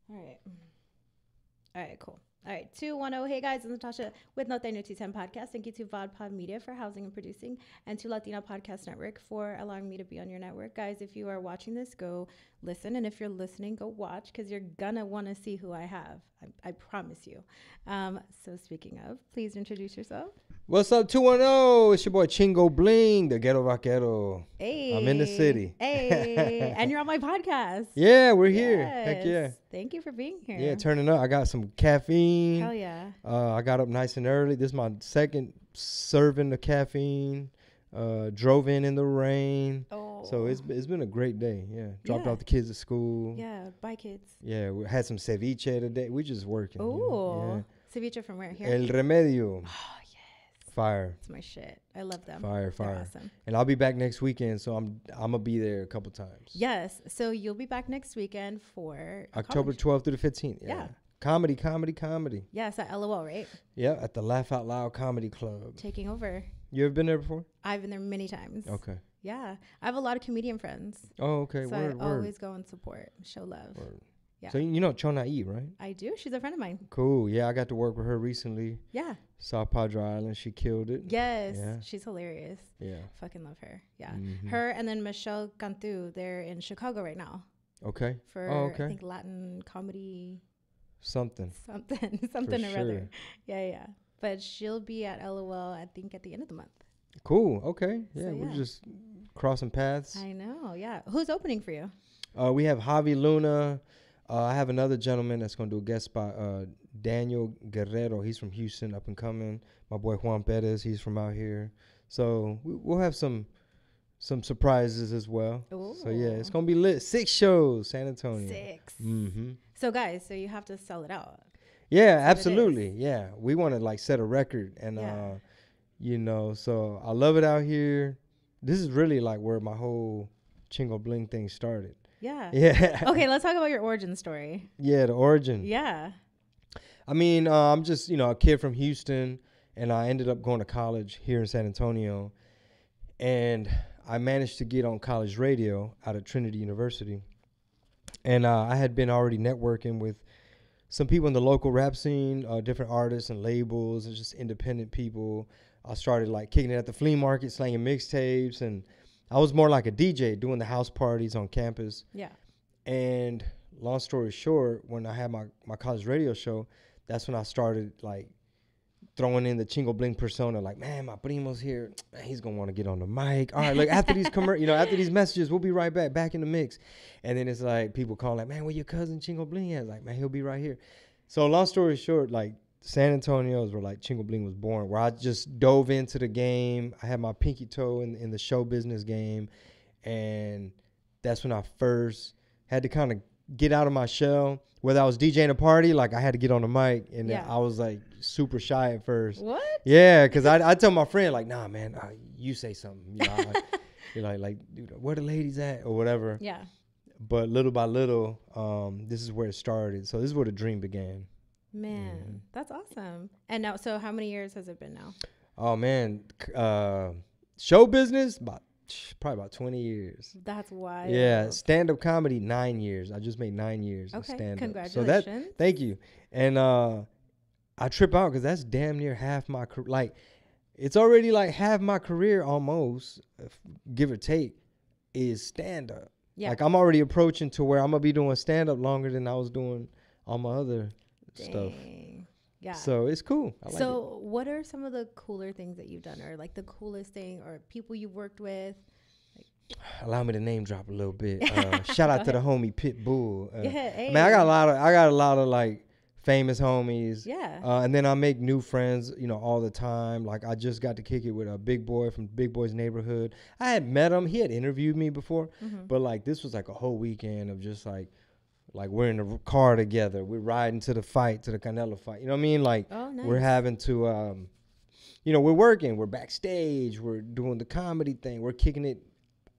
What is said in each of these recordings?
All right. All right, cool. All right, 210. Hey guys, it's Natasha with No Tengo 210 Podcast. Thank you to VodPod Media for housing and producing, and to Latina Podcast Network for allowing me to be on your network. Guys, if you are watching this, go listen. And if you're listening, go watch because you're going to want to see who I have. I promise you. So, speaking of, please introduce yourself. What's up, 210? It's your boy Chingo Bling, the Ghetto Vaquero. Hey. I'm in the city. Hey. And you're on my podcast. Yeah, we're here. Heck yeah. Thank you for being here. Yeah, turning up. I got some caffeine. Hell yeah. I got up nice and early. This is my second serving of caffeine. Drove in the rain. Oh. So it's been a great day. Yeah. Dropped off the kids at school. Yeah. Bye, kids. Yeah. We had some ceviche today. We just working. Oh. You know? Yeah. Ceviche from where? Here? El Remedio. Oh, yes. Fire. It's my shit. I love them. Fire. They're awesome. And I'll be back next weekend, so I'm gonna be there a couple times. Yes. So you'll be back next weekend for October 12th through the 15th. Yeah. Comedy. Yes, at LOL, right? Yeah, at the Laugh Out Loud Comedy Club. Taking over. You ever been there before? I've been there many times. Okay. Yeah. I have a lot of comedian friends. Oh, okay. So Word. I always go and support, show love. Word. Yeah. So you know Chona E, right? I do. She's a friend of mine. Cool. Yeah, I got to work with her recently. Yeah. South Padre Island. She killed it. Yes. Yeah. She's hilarious. Yeah. Fucking love her. Yeah. Mm-hmm. Her and then Michelle Cantu, they're in Chicago right now. Okay. For, I think, Latin comedy. Something or for other. sure. Yeah. But she'll be at LOL, I think, at the end of the month. Cool. Okay. Yeah, So, we're yeah. just crossing paths. I know. Yeah. Who's opening for you? We have Javi Luna. I have another gentleman that's going to do a guest spot, Daniel Guerrero. He's from Houston, up and coming. My boy Juan Perez, he's from out here. So we'll have some surprises as well. Ooh. So, yeah, it's going to be lit. 6 shows, San Antonio. 6. Mm-hmm. So, guys, so you have to sell it out. Yeah, absolutely. Yeah, we want to, like, set a record. And, Yeah. you know, so I love it out here. This is really, like, where my whole Chingo Bling thing started. Yeah. Yeah. Okay, let's talk about your origin story. Yeah, the origin. Yeah. I mean, I'm just, a kid from Houston, and I ended up going to college here in San Antonio. And I managed to get on college radio out of Trinity University. And I had been already networking with some people in the local rap scene, different artists and labels and just independent people. I started, like, kicking it at the flea market, slanging mixtapes, and I was more like a DJ doing the house parties on campus. Yeah. And long story short, when I had my college radio show, that's when I started, like, throwing in the Chingo Bling persona. Like, man, my primo's here. Man, he's going to want to get on the mic. All right, look, after these after these messages, we'll be right back in the mix. And then it's like people calling, like, man, where your cousin Chingo Bling at? Like, man, he'll be right here. So long story short, like, San Antonio is where, like, Chingo Bling was born, where I just dove into the game. I had my pinky toe in the show business game. And that's when I first had to kind of get out of my shell. Whether I was DJing a party, like, I had to get on the mic. And Yeah. I was, like, super shy at first. What? Yeah, because I tell my friend, like, nah, man, you say something. You know, you're like, dude, where the ladies at or whatever. Yeah. But little by little, this is where it started. So this is where the dream began. Man, that's awesome. And now, so how many years has it been now? Oh, man. Show business, probably about 20 years. That's wild. Yeah, stand-up comedy, 9 years. I just made 9 years of Okay, stand-up. congratulations. So thank you. And I trip out because that's damn near half my career. Like, it's already like half my career almost, give or take, is stand-up. Yeah. Like, I'm already approaching to where I'm going to be doing stand-up longer than I was doing all my other stuff. Yeah. So it's cool. I like it. What are some of the cooler things that you've done, or like the coolest thing, or people you've worked with? Allow me to name drop a little bit. Shout out to the homie Pitbull. Yeah, hey. Man, I got a lot of like famous homies. Yeah. And then I make new friends, all the time. Like, I just got to kick it with a big boy from Big Boy's Neighborhood. I had met him. He had interviewed me before, but like this was like a whole weekend of just like we're in the car together. We're riding to the Canelo fight. You know what I mean? Like, Oh, nice. we're having to, we're working. We're backstage. We're doing the comedy thing. We're kicking it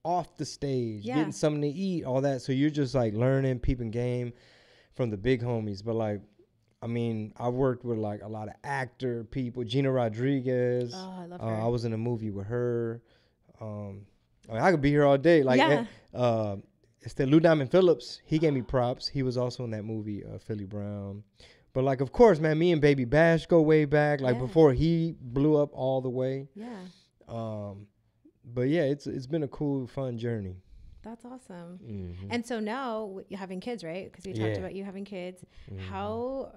off the stage, Yeah. getting something to eat, all that. So you're just like learning, peeping game from the big homies. But like, I mean, I worked with like a lot of actor people. Gina Rodriguez. Oh, I love her. I was in a movie with her. I mean, I could be here all day. Like, Yeah. Lou Diamond Phillips, he gave me props. He was also in that movie, Philly Brown. But like, of course, man, me and Baby Bash go way back, like before he blew up all the way. Yeah. But yeah, it's been a cool, fun journey. That's awesome. And so now you're having kids, right? Because we talked about you having kids. How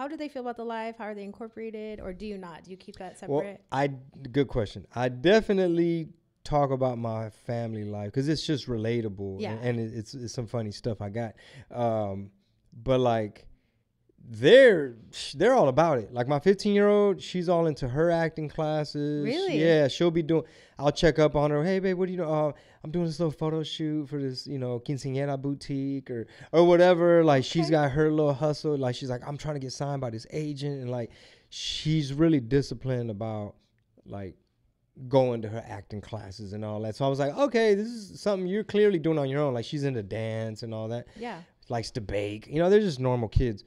do they feel about the live? How are they incorporated, or do you not? Do you keep that separate? Well, good question. I definitely talk about my family life because it's just relatable. Yeah. And it's some funny stuff I got. But like, they're all about it. Like my 15-year-old, she's all into her acting classes. Really? Yeah, she'll be doing. I'll check up on her. Hey, babe, what do you know? I'm doing this little photo shoot for this, quinceañera boutique or whatever. Like she's got her little hustle. Like she's like, I'm trying to get signed by this agent, and like she's really disciplined about like going to her acting classes and all that. So I was like, okay, this is something you're clearly doing on your own. Like she's into dance and all that. Yeah. Likes to bake. They're just normal kids.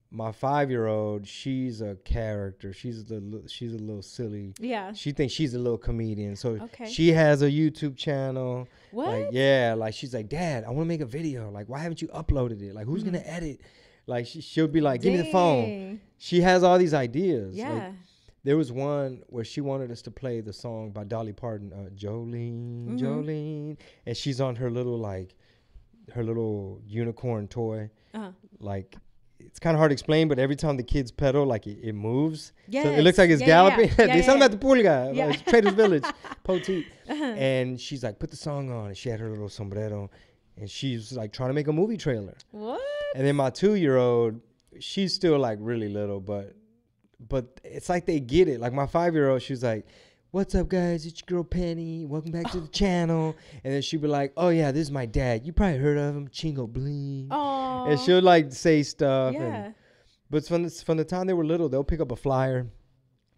My 5-year-old, she's a character. She's a little silly. Yeah. She thinks she's a little comedian. So Okay. she has a YouTube channel. What? Like, yeah. Like she's like, Dad, I want to make a video. Like, why haven't you uploaded it? Like, who's gonna edit? Like, she'll be like, give me the phone. She has all these ideas. Yeah. Like, there was one where she wanted us to play the song by Dolly Parton, Jolene, Jolene, and she's on her little unicorn toy. Like, it's kind of hard to explain, but every time the kids pedal, like it moves. Yes. So it looks like it's galloping. They sound like the pulga, like Trader's Village, Poteet. And she's like, put the song on. And she had her little sombrero, and she's like trying to make a movie trailer. What? And then my 2-year-old, she's still like really little, but it's like they get it. Like my 5-year-old, she's like, what's up, guys? It's your girl Penny. Welcome back to the channel. And then she'd be like, oh yeah, this is my dad. You probably heard of him, Chingo Bling. Oh. And she'll like say stuff. Yeah. But from the time they were little, they'll pick up a flyer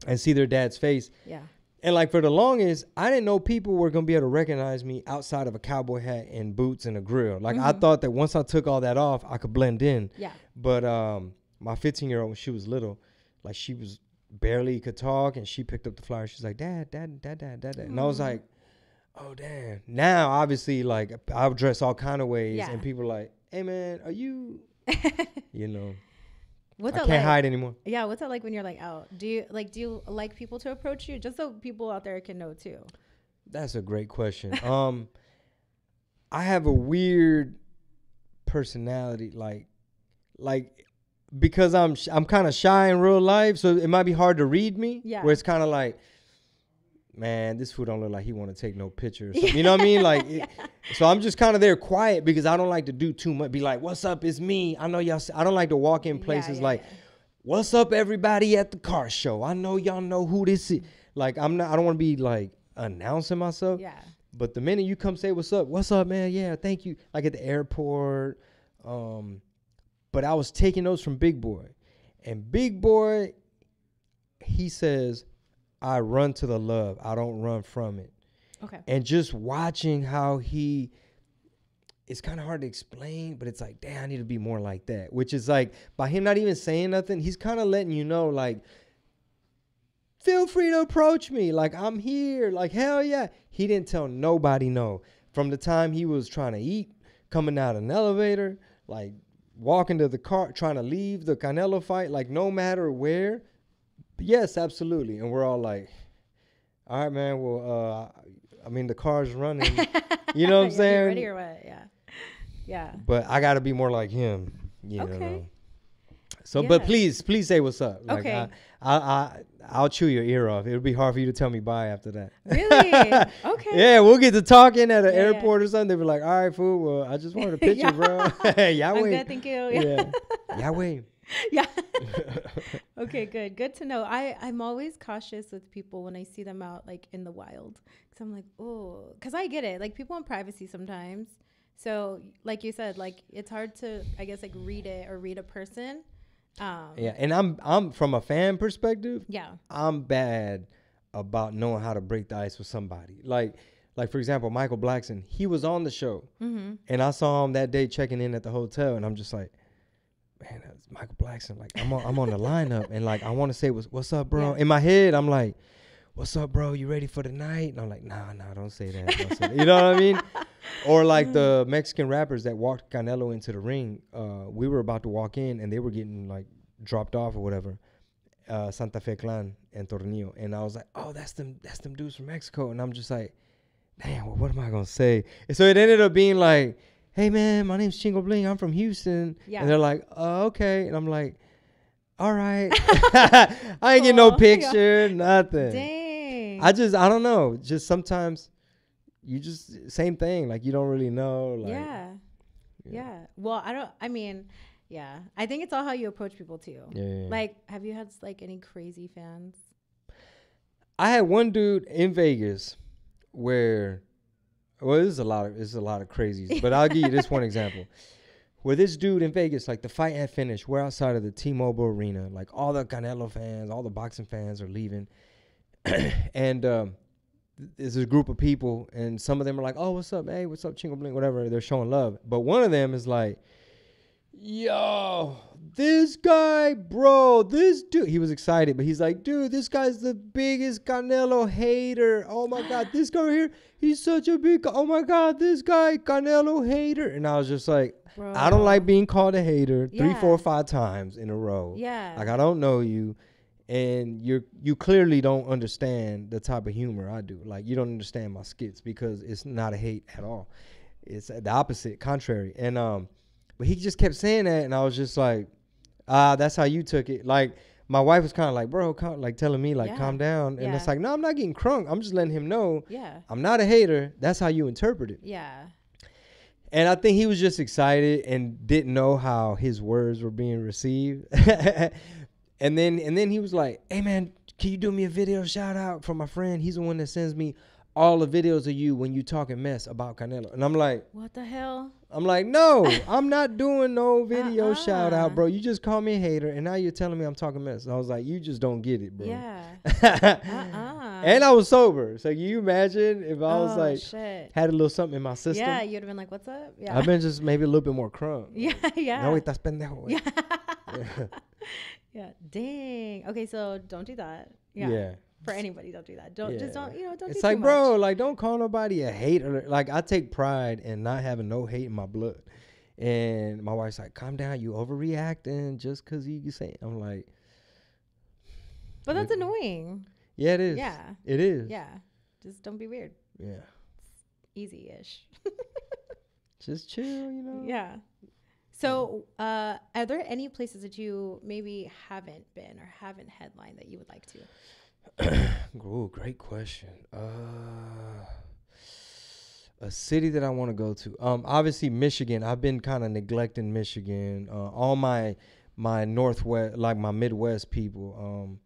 and see their dad's face. Yeah. And like for the longest, I didn't know people were gonna be able to recognize me outside of a cowboy hat and boots and a grill. Like I thought that once I took all that off, I could blend in. Yeah. But my 15-year-old, when she was little, like she was barely could talk, and she picked up the flyer. She's like, Dad. And I was like, oh damn. Now obviously, like I'll dress all kind of ways, and people are like, hey man, are you What's I that can't like? hide anymore. Yeah, what's that like when you're like out? Do you like people to approach you, just so people out there can know too? That's a great question. I have a weird personality, like because I'm kind of shy in real life, so it might be hard to read me. Yeah. Where it's kind of like, man, this fool don't look like he want to take no pictures. You know what I mean? Like, so I'm just kind of there quiet because I don't like to do too much. Be like, what's up? It's me. I know y'all. I don't like to walk in places what's up, everybody at the car show? I know y'all know who this is. Like, I don't want to be like announcing myself. Yeah. But the minute you come say what's up, man? Yeah, thank you. Like at the airport. But I was taking those from Big Boy, and Big Boy, he says, I run to the love. I don't run from it. Okay. And just watching how it's kind of hard to explain, but it's like, damn, I need to be more like that. Which is like, by him not even saying nothing, he's kind of letting you know, like, feel free to approach me. Like, I'm here. Like, hell yeah. He didn't tell nobody no. From the time he was trying to eat, coming out of an elevator, like, walking to the car, trying to leave the Canelo fight, like, no matter where. Yes, absolutely. And we're all like, all right, man, well, I mean, the car's running. You know what I'm saying? You ready or what? Yeah. Yeah. But I got to be more like him. You Okay. know? So, but please say what's up. Like, okay. I'll chew your ear off. It'll be hard for you to tell me bye after that. Really? Okay. Yeah, we'll get to talking at an airport or something. They'll be like, all right, fool, well, I just wanted a picture, bro. I'm good, thank you. Yeah. Yahweh. Yeah. Okay, good. Good to know. I'm always cautious with people when I see them out like in the wild. Cause I'm like, oh, cause I get it. Like people want privacy sometimes. So like you said, like it's hard to, I guess, like read it or read a person. Yeah. And I'm from a fan perspective. Yeah. I'm bad about knowing how to break the ice with somebody. Like for example, Michael Blackson, he was on the show and I saw him that day checking in at the hotel, and I'm just like, man, that's Michael Blackson. Like I'm on the lineup, and like I want to say what's up, bro. Yeah. In my head, I'm like, what's up, bro? You ready for the night? And I'm like, nah, don't say that. Don't say that. You know what I mean? Or like the Mexican rappers that walked Canelo into the ring. We were about to walk in and they were getting like dropped off or whatever. Santa Fe Clan and Tornillo. And I was like, oh, that's them dudes from Mexico. And I'm just like, damn, well, what am I gonna say? And so it ended up being like, hey man, my name's Chingo Bling. I'm from Houston. Yeah. And they're like, okay. And I'm like, all right. I ain't get no picture, nothing. Dang. I don't know. Just sometimes you just same thing. Like you don't really know. Like, yeah. Well, yeah. I think it's all how you approach people too. Yeah. Like, have you had like any crazy fans? I had one dude in Vegas where, well, it's a lot of crazies, but I'll give you this one example. Where this dude in Vegas, like the fight had finished, we're outside of the T-Mobile Arena, like all the Canelo fans, all the boxing fans are leaving, and there's a group of people, and some of them are like, oh, what's up, hey, what's up, Chingo Bling, whatever, they're showing love, but one of them is like, yo, this guy, bro, this dude, he was excited, but he's like, dude, this guy's the biggest Canelo hater. Oh my God, this guy right here, he's such a big, oh my God, this guy, Canelo hater. And I was just like, bro, I don't like being called a hater 3, 4, 5 times in a row. Yeah. Like, I don't know you. And you clearly don't understand the type of humor I do. Like, you don't understand my skits because it's not a hate at all. It's the opposite, contrary. And, but he just kept saying that, and I was just like, that's how you took it. Like, my wife was kind of like, bro, like telling me, like, calm down. And it's like, no, I'm not getting crunk. I'm just letting him know I'm not a hater. That's how you interpret it. Yeah. And I think he was just excited and didn't know how his words were being received. and then he was like, hey, man, can you do me a video shout out for my friend? He's the one that sends me all the videos of you when you talking mess about Canelo. And I'm like, what the hell? I'm like, no, I'm not doing no video shout out, bro. You just call me a hater, and now you're telling me I'm talking mess. And I was like, you just don't get it, bro. Yeah. And I was sober. So can you imagine if I was like, shit. had a little something in my system? Yeah, you'd have been like, what's up? Yeah. I've been just maybe a little bit more crunk. Yeah, yeah. No, estás pendejo. Yeah. Yeah. Dang. Okay, so don't do that. Yeah. For anybody, don't do that. Don't it's do like, too bro, much. like, don't call nobody a hater. Like, I take pride in not having no hate in my blood. And my wife's like, calm down, you overreacting just because you say it. I'm like, but that's annoying. Yeah, it is. Yeah. It is. Yeah. Just don't be weird. Yeah. Easy-ish. Just chill, you know? Yeah. So, are there any places that you maybe haven't been or haven't headlined that you would like to? Ooh, great question. A city that I want to go to. Obviously Michigan. I've been kind of neglecting Michigan. All my Northwest, like my Midwest people.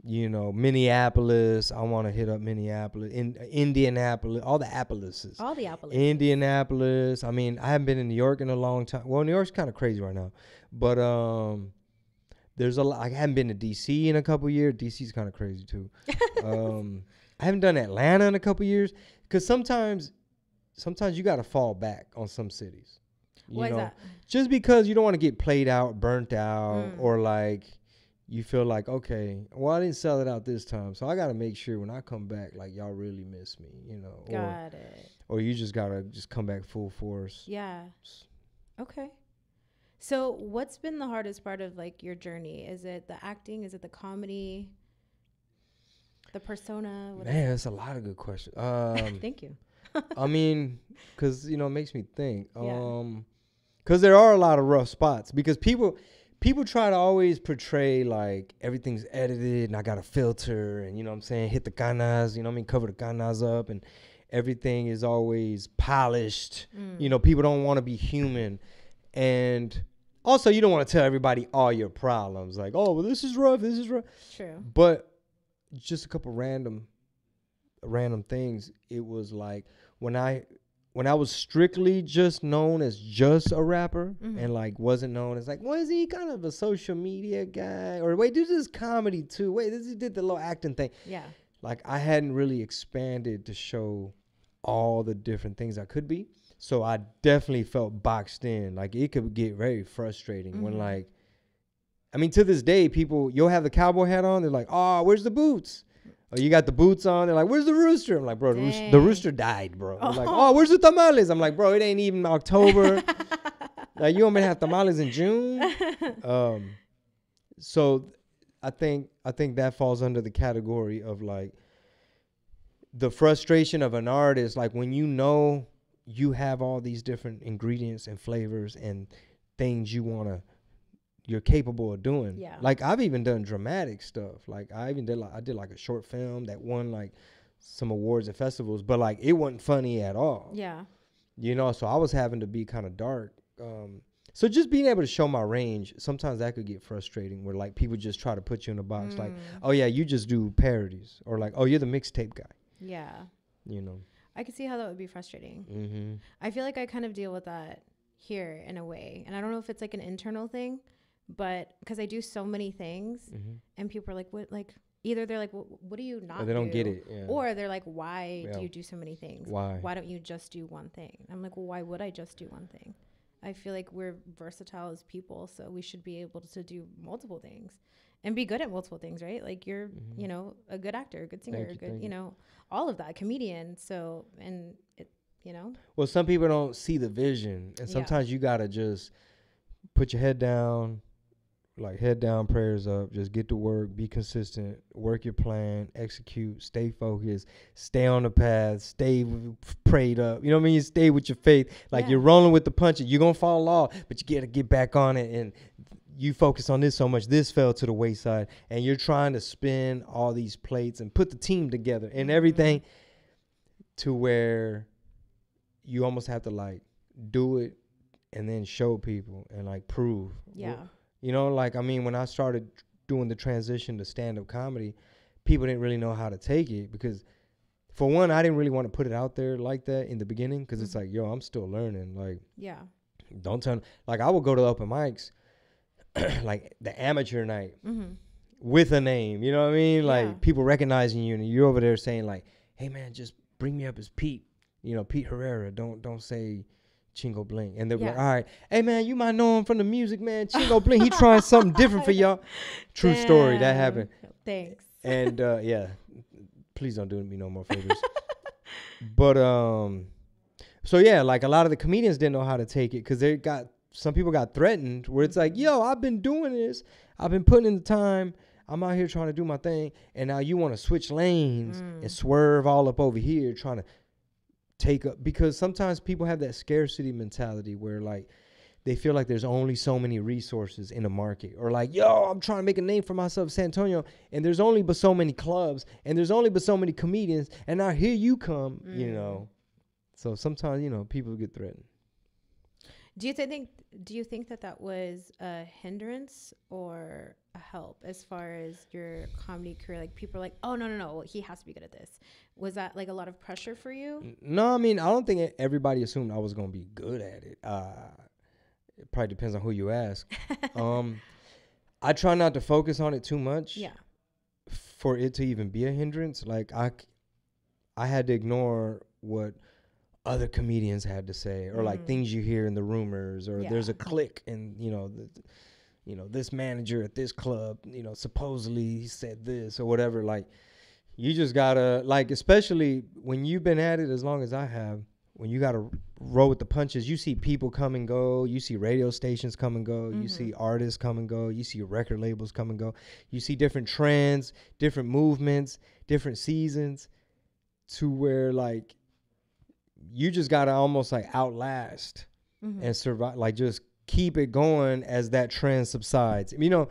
Minneapolis. I want to hit up Minneapolis, Indianapolis, all the Appalachians. All the Appalachians. Indianapolis. I mean, I haven't been in New York in a long time. Well, New York's kind of crazy right now, but there's a lot. I haven't been to DC in a couple years. DC's kind of crazy too. I haven't done Atlanta in a couple years because sometimes you got to fall back on some cities. Why is that? Just because you don't want to get played out, burnt out, or like you feel like, okay, well, I didn't sell it out this time, so I got to make sure when I come back, like, y'all really miss me, Got it. Or you just got to come back full force. Yeah. Okay. So what's been the hardest part of, like, your journey? Is it the acting? Is it the comedy? The persona? Man, that's a lot of good questions. Thank you. I mean, because, it makes me think. Because there are a lot of rough spots. Because people try to always portray, like, everything's edited and I got a filter and, hit the canas, cover the canas up and everything is always polished. People don't want to be human. And also, you don't want to tell everybody all your problems. Like, oh, well, this is rough. True. But just a couple random things. It was like when I was strictly just known as just a rapper and like wasn't known as like, was he kind of a social media guy? Or wait, this is comedy too. Wait, he did the little acting thing. Yeah. Like I hadn't really expanded to show all the different things I could be. So I definitely felt boxed in. Like it could get very frustrating when like, I mean, to this day, people, you'll have the cowboy hat on. They're like, oh, where's the boots? Oh, you got the boots on. They're like, where's the rooster? I'm like, bro, the rooster died, bro. They're like, oh, where's the tamales? I'm like, bro, it ain't even October. Like, you want me to have tamales in June? So I think that falls under the category of like the frustration of an artist. Like when you know you have all these different ingredients and flavors and things you're capable of doing. Yeah. Like I've even done dramatic stuff. Like I did like a short film that won like some awards at festivals, but like it wasn't funny at all. Yeah. You know, so I was having to be kind of dark. So just being able to show my range, sometimes that could get frustrating where like people just try to put you in a box like, oh yeah, you just do parodies, or like, oh, you're the mixtape guy. Yeah. You know. I could see how that would be frustrating. Mm-hmm. I feel like I kind of deal with that here in a way. And I don't know if it's like an internal thing, but because I do so many things and people are like, what, like, either they're like, what do you not do? Or they don't get it. Yeah. Or they're like, why do you do so many things? Why? Why don't you just do one thing? I'm like, well, why would I just do one thing? I feel like we're versatile as people, so we should be able to do multiple things and be good at multiple things, right? Like you're, you know, a good actor, a good singer, a good, you know, all of that, comedian. So, and it, you know. Well, some people don't see the vision, and sometimes you gotta just put your head down, like head down, prayers up, just get to work, be consistent, work your plan, execute, stay focused, stay on the path, stay prayed up. You know what I mean? You stay with your faith. Like you're rolling with the punches. You're going to fall off, but you got to get back on it. And you focus on this so much. This fell to the wayside. And you're trying to spin all these plates and put the team together and everything to where you almost have to like do it and then show people and like prove. Yeah. You know, like, I mean, when I started doing the transition to stand-up comedy, people didn't really know how to take it because, for one, I didn't really want to put it out there like that in the beginning because it's like, yo, I'm still learning. Like, don't tell me. Like, I would go to the open mics, like the amateur night with a name. You know what I mean? Like, people recognizing you and you're over there saying, like, hey, man, just bring me up as Pete. You know, Pete Herrera. Don't say Chingo Bling. And they'll be like, all right, hey man, you might know him from the music, man. Chingo Bling, he trying something different for y'all. True story, that happened. Thanks. And yeah, please don't do me no more favors. But so yeah, like a lot of the comedians didn't know how to take it because some people got threatened where it's like, yo, I've been doing this, I've been putting in the time, I'm out here trying to do my thing, and now you want to switch lanes and swerve all up over here trying to take up, because sometimes people have that scarcity mentality where like they feel like there's only so many resources in a market, or like, yo, I'm trying to make a name for myself in San Antonio and there's only but so many clubs and there's only but so many comedians, and now here you come, you know. So sometimes, you know, people get threatened. Do you think that was a hindrance or a help as far as your comedy career? Like people are like, oh no, he has to be good at this. Was that like a lot of pressure for you? No, I mean, I don't think everybody assumed I was gonna be good at it. It probably depends on who you ask. I try not to focus on it too much. Yeah. For it to even be a hindrance, like I had to ignore what other comedians had to say, or like things you hear in the rumors, or there's a clique and you know this manager at this club, you know, supposedly he said this or whatever. Like you just gotta, like, especially when you've been at it as long as I have, when you gotta roll with the punches, you see people come and go, you see radio stations come and go, you see artists come and go, you see record labels come and go, you see different trends, different movements, different seasons, to where like you just gotta almost like outlast and survive, like just keep it going as that trend subsides. You know,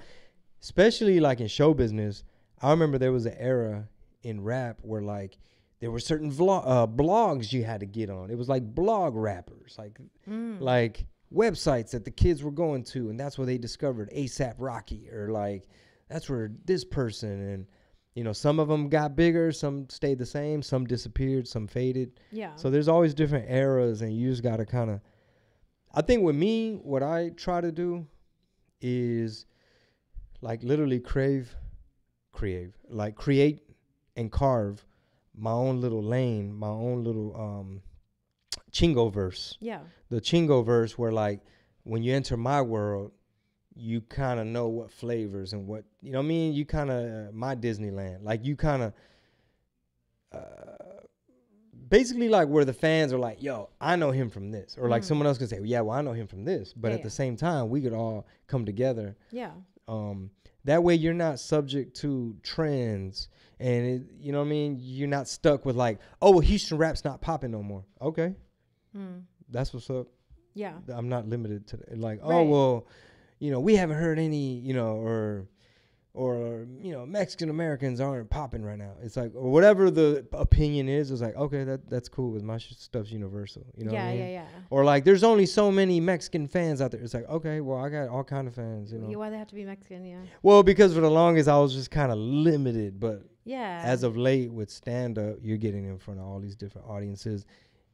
especially like in show business, I remember there was an era in rap where like there were certain blogs you had to get on. It was like blog rappers, like websites that the kids were going to, and that's where they discovered ASAP Rocky, or like that's where this person, and you know, some of them got bigger, some stayed the same, some disappeared, some faded. Yeah. So there's always different eras, and you just got to kind of, I think with me, what I try to do is like literally create and carve my own little lane, my own little Chingo verse. Yeah. The Chingo verse where like when you enter my world, you kind of know what flavors and what, you know what I mean? You kind of, my Disneyland, like you kind of, basically like where the fans are like, yo, I know him from this, or like someone else could say, yeah, well, I know him from this, but at the same time, we could all come together. Yeah. That way you're not subject to trends, and you know what I mean? You're not stuck with like, oh, well, Houston rap's not popping no more. Okay. That's what's up. Yeah. I'm not limited to like, oh, Right. well, you know, we haven't heard any, you know, or you know, Mexican Americans aren't popping right now. It's like, or whatever the opinion is, it's like, okay, that's cool, with my stuff's universal, you know what I mean? Yeah. Or like, there's only so many Mexican fans out there. It's like, okay, well, I got all kind of fans, you know. Why they have to be Mexican? Yeah. Well, because for the longest I was just kind of limited, but Yeah. as of late with stand up, you're getting in front of all these different audiences,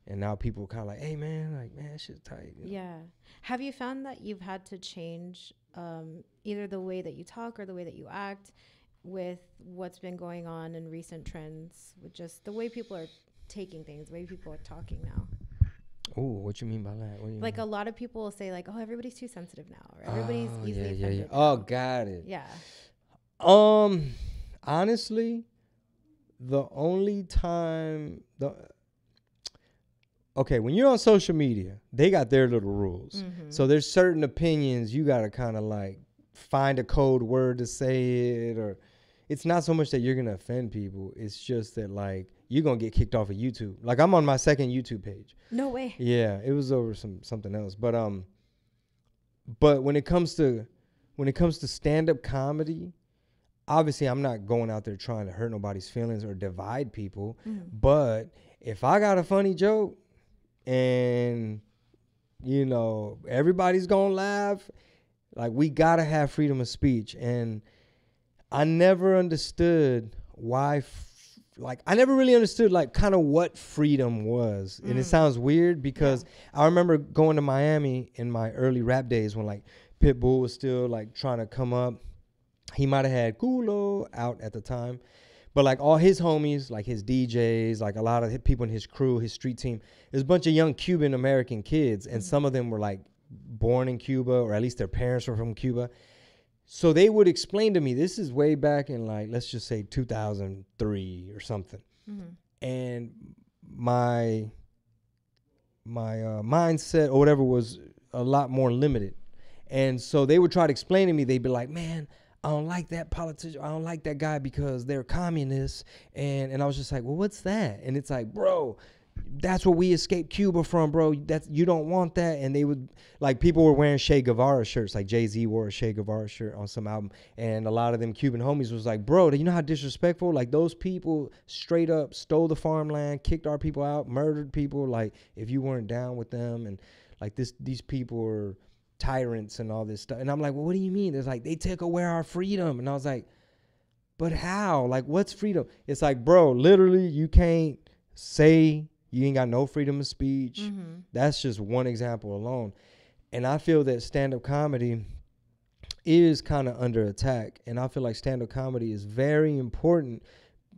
and now people kind of like, hey man, like, man, that shit's tight. You know? Yeah. Have you found that you've had to change either the way that you talk or the way that you act with what's been going on in recent trends, with just the way people are taking things, the way people are talking now? Oh, what you mean by that? What do you Like mean? a lot of people will say like, oh, everybody's too sensitive now, or everybody's easily yeah. offended Oh, now. got it. Yeah. Honestly, the only time when you're on social media, they got their little rules. So there's certain opinions you got to kind of like find a code word to say it, or it's not so much that you're going to offend people. It's just that like you're going to get kicked off of YouTube. Like I'm on my second YouTube page. No way. Yeah, it was over something else. But when it comes to stand-up comedy, obviously I'm not going out there trying to hurt nobody's feelings or divide people. But if I got a funny joke and, you know, everybody's going to laugh, like we got to have freedom of speech. And I never understood why, I never really understood like kind of what freedom was. And it sounds weird because I remember going to Miami in my early rap days when like Pitbull was still like trying to come up. He might have had Culo out at the time, but like all his homies, like his DJs, like a lot of people in his crew, his street team, there's a bunch of young Cuban American kids, and some of them were like born in Cuba, or at least their parents were from Cuba. So they would explain to me, this is way back in like, let's just say 2003 or something. And my mindset or whatever was a lot more limited. And so they would try to explain to me, they'd be like, man, I don't like that politician. I don't like that guy because they're communists. And I was just like, well, what's that? And it's like, bro, that's what we escaped Cuba from, bro. You don't want that. And they would, like, people were wearing Che Guevara shirts. Like Jay-Z wore a Che Guevara shirt on some album. And a lot of them Cuban homies was like, bro, do you know how disrespectful? Like, those people straight up stole the farmland, kicked our people out, murdered people. Like, if you weren't down with them, and like these people are tyrants and all this stuff. And I'm like, well, what do you mean? It's like, they took away our freedom. And I was like, but how? Like, what's freedom? It's like, bro, literally you can't say, you ain't got no freedom of speech. That's just one example alone. And I feel that stand-up comedy is kind of under attack. And I feel like stand-up comedy is very important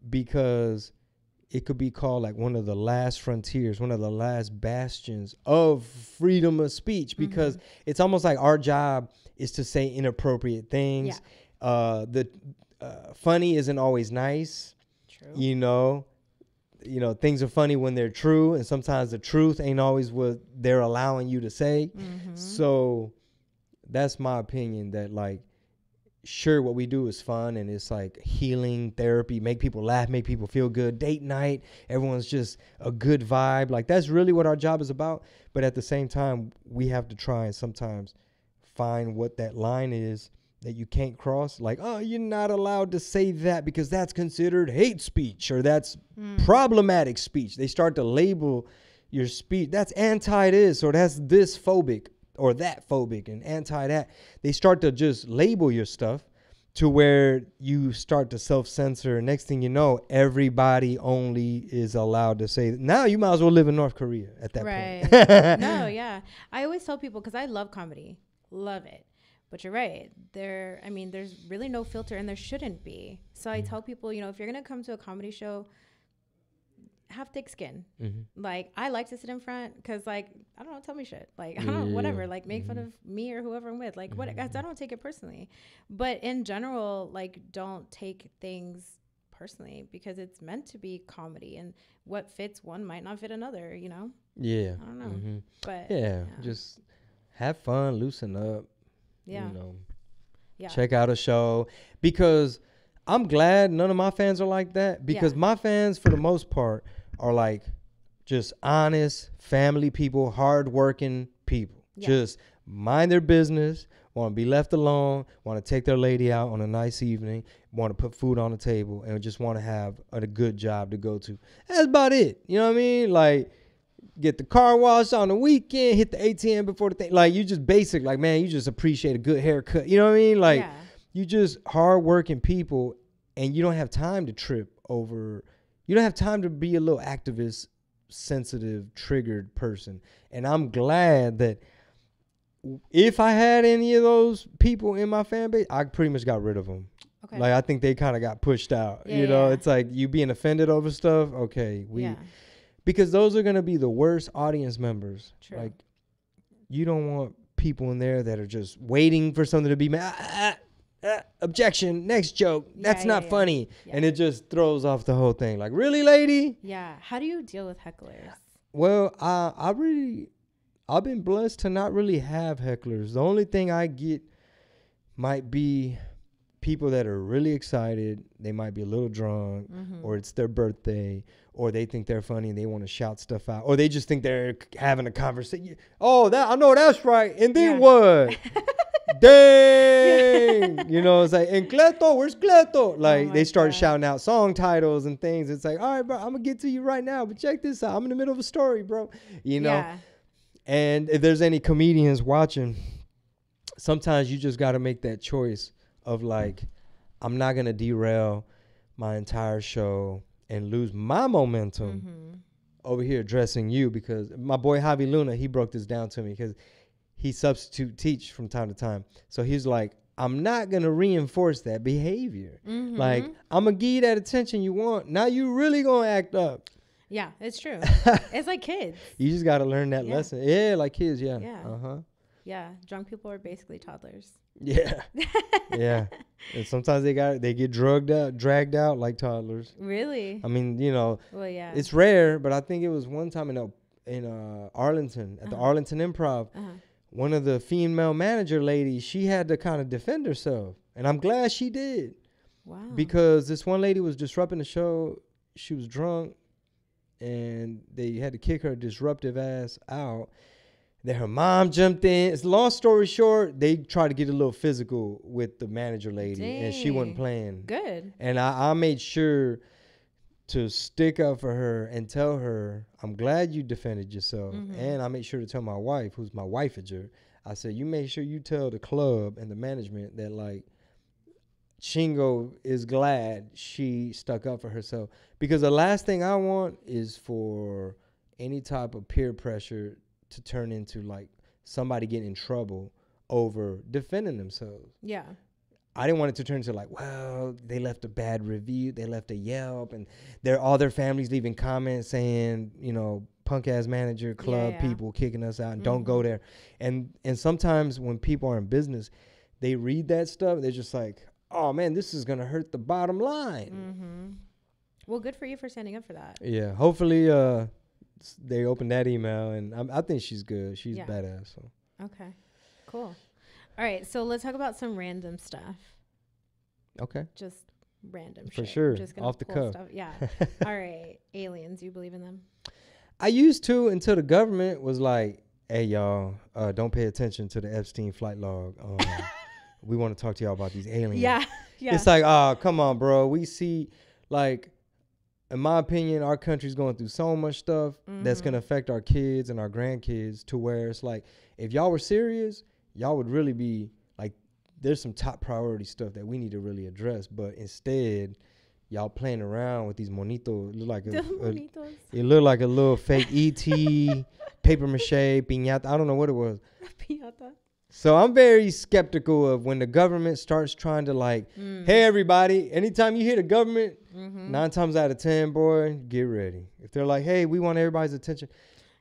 because it could be called like one of the last frontiers, one of the last bastions of freedom of speech, because it's almost like our job is to say inappropriate things. The funny isn't always nice. True. You know, things are funny when they're true, and sometimes the truth ain't always what they're allowing you to say. So that's my opinion, that like, sure, what we do is fun and it's like healing therapy, make people laugh, make people feel good, date night, everyone's just a good vibe. Like, that's really what our job is about. But at the same time, we have to try and sometimes find what that line is that you can't cross. Like, oh, you're not allowed to say that because that's considered hate speech, or that's problematic speech. They start to label your speech. That's anti-this, or that's this phobic, or that phobic, and anti that. They start to just label your stuff to where you start to self-censor. Next thing you know, everybody only is allowed to say, now you might as well live in North Korea at that point. No, yeah. I always tell people, because I love comedy, love it. But you're right. There's really no filter, and there shouldn't be. So I tell people, if you're going to come to a comedy show, have thick skin. Like, I like to sit in front because, like, I don't know, tell me shit. Like, I don't, whatever. Like, make fun of me or whoever I'm with. Like, what? I don't take it personally. But in general, like, don't take things personally because it's meant to be comedy, and what fits one might not fit another, you know? Yeah. I don't know. But Yeah, just have fun, loosen up, yeah. you know, Yeah. check out a show. Because I'm glad none of my fans are like that. Because my fans, for the most part, are like just honest family people, hardworking people. Yeah. Just mind their business, want to be left alone, want to take their lady out on a nice evening, want to put food on the table, and just want to have a good job to go to. That's about it. You know what I mean? Like, get the car wash on the weekend, hit the ATM before the thing. Like, you just basic. Like, man, you just appreciate a good haircut. You know what I mean? Like, you just hardworking people, and you don't have time to trip over. You don't have time to be a little activist, sensitive, triggered person. And I'm glad that if I had any of those people in my fan base, I pretty much got rid of them. Okay. Like, I think they kind of got pushed out. You know, it's like you being offended over stuff. Okay, because those are going to be the worst audience members. True. Like, you don't want people in there that are just waiting for something to be made. Objection, next joke. That's not funny. Yeah. And it just throws off the whole thing. Like, really, lady? Yeah. How do you deal with hecklers? Well, I've been blessed to not really have hecklers. The only thing I get might be people that are really excited. They might be a little drunk, or it's their birthday, or they think they're funny and they want to shout stuff out, or they just think they're having a conversation. Oh, that I know that's right. And then what? Dang! You know, it's like, and Cleto, where's Cleto? Like, they start shouting out song titles and things. It's like, all right, bro, I'm gonna get to you right now, but check this out. I'm in the middle of a story, bro. You know. Yeah. And if there's any comedians watching, sometimes you just got to make that choice of like, I'm not going to derail my entire show and lose my momentum over here addressing you, because my boy Javi Luna, he broke this down to me because he substitute teach from time to time. So he's like, I'm not going to reinforce that behavior. Like, I'm going to give you that attention you want. Now you really going to act up. Yeah, it's true. It's like kids. You just got to learn that lesson. Yeah, like kids, yeah. Yeah, drunk people are basically toddlers. Yeah. Yeah. And sometimes they get dragged out like toddlers. Really? I mean, you know, it's rare, but I think it was one time in Arlington, at the Arlington Improv, one of the female manager ladies, she had to kind of defend herself. And I'm glad she did. Wow. Because this one lady was disrupting the show. She was drunk. And they had to kick her disruptive ass out. Then her mom jumped in. It's long story short, they tried to get a little physical with the manager lady. Dang. And she wasn't playing. Good. And I made sure to stick up for her and tell her, I'm glad you defended yourself. And I made sure to tell my wife, who's my wifeager, I said, you make sure you tell the club and the management that, like, Chingo is glad she stuck up for herself, because the last thing I want is for any type of peer pressure to turn into like somebody getting in trouble over defending themselves. Yeah. I didn't want it to turn into like, well, they left a bad review, they left a Yelp, and all their families leaving comments saying, you know, punk ass manager club people kicking us out and don't go there. And sometimes when people are in business, they read that stuff, they're just like, oh man, this is gonna hurt the bottom line. Well, good for you for standing up for that. Yeah, hopefully they open that email, and I think she's good. She's badass. So. Okay, cool. All right, so let's talk about some random stuff. Okay. Just random for shit. sure. Just off the cuff. Stuff. Yeah. All right, aliens. You believe in them? I used to, until the government was like, "Hey y'all, don't pay attention to the Epstein flight log." We want to talk to y'all about these aliens. Yeah. It's like, oh, come on, bro. We see, like, in my opinion, our country's going through so much stuff that's going to affect our kids and our grandkids, to where it's like, if y'all were serious, y'all would really be, like, there's some top priority stuff that we need to really address. But instead, y'all playing around with these monitos. It looked like a little fake E.T., paper mache, piñata. I don't know what it was. Piñata. So I'm very skeptical of when the government starts trying to like, hey, everybody, anytime you hear the government, 9 times out of 10, boy, get ready. If they're like, hey, we want everybody's attention.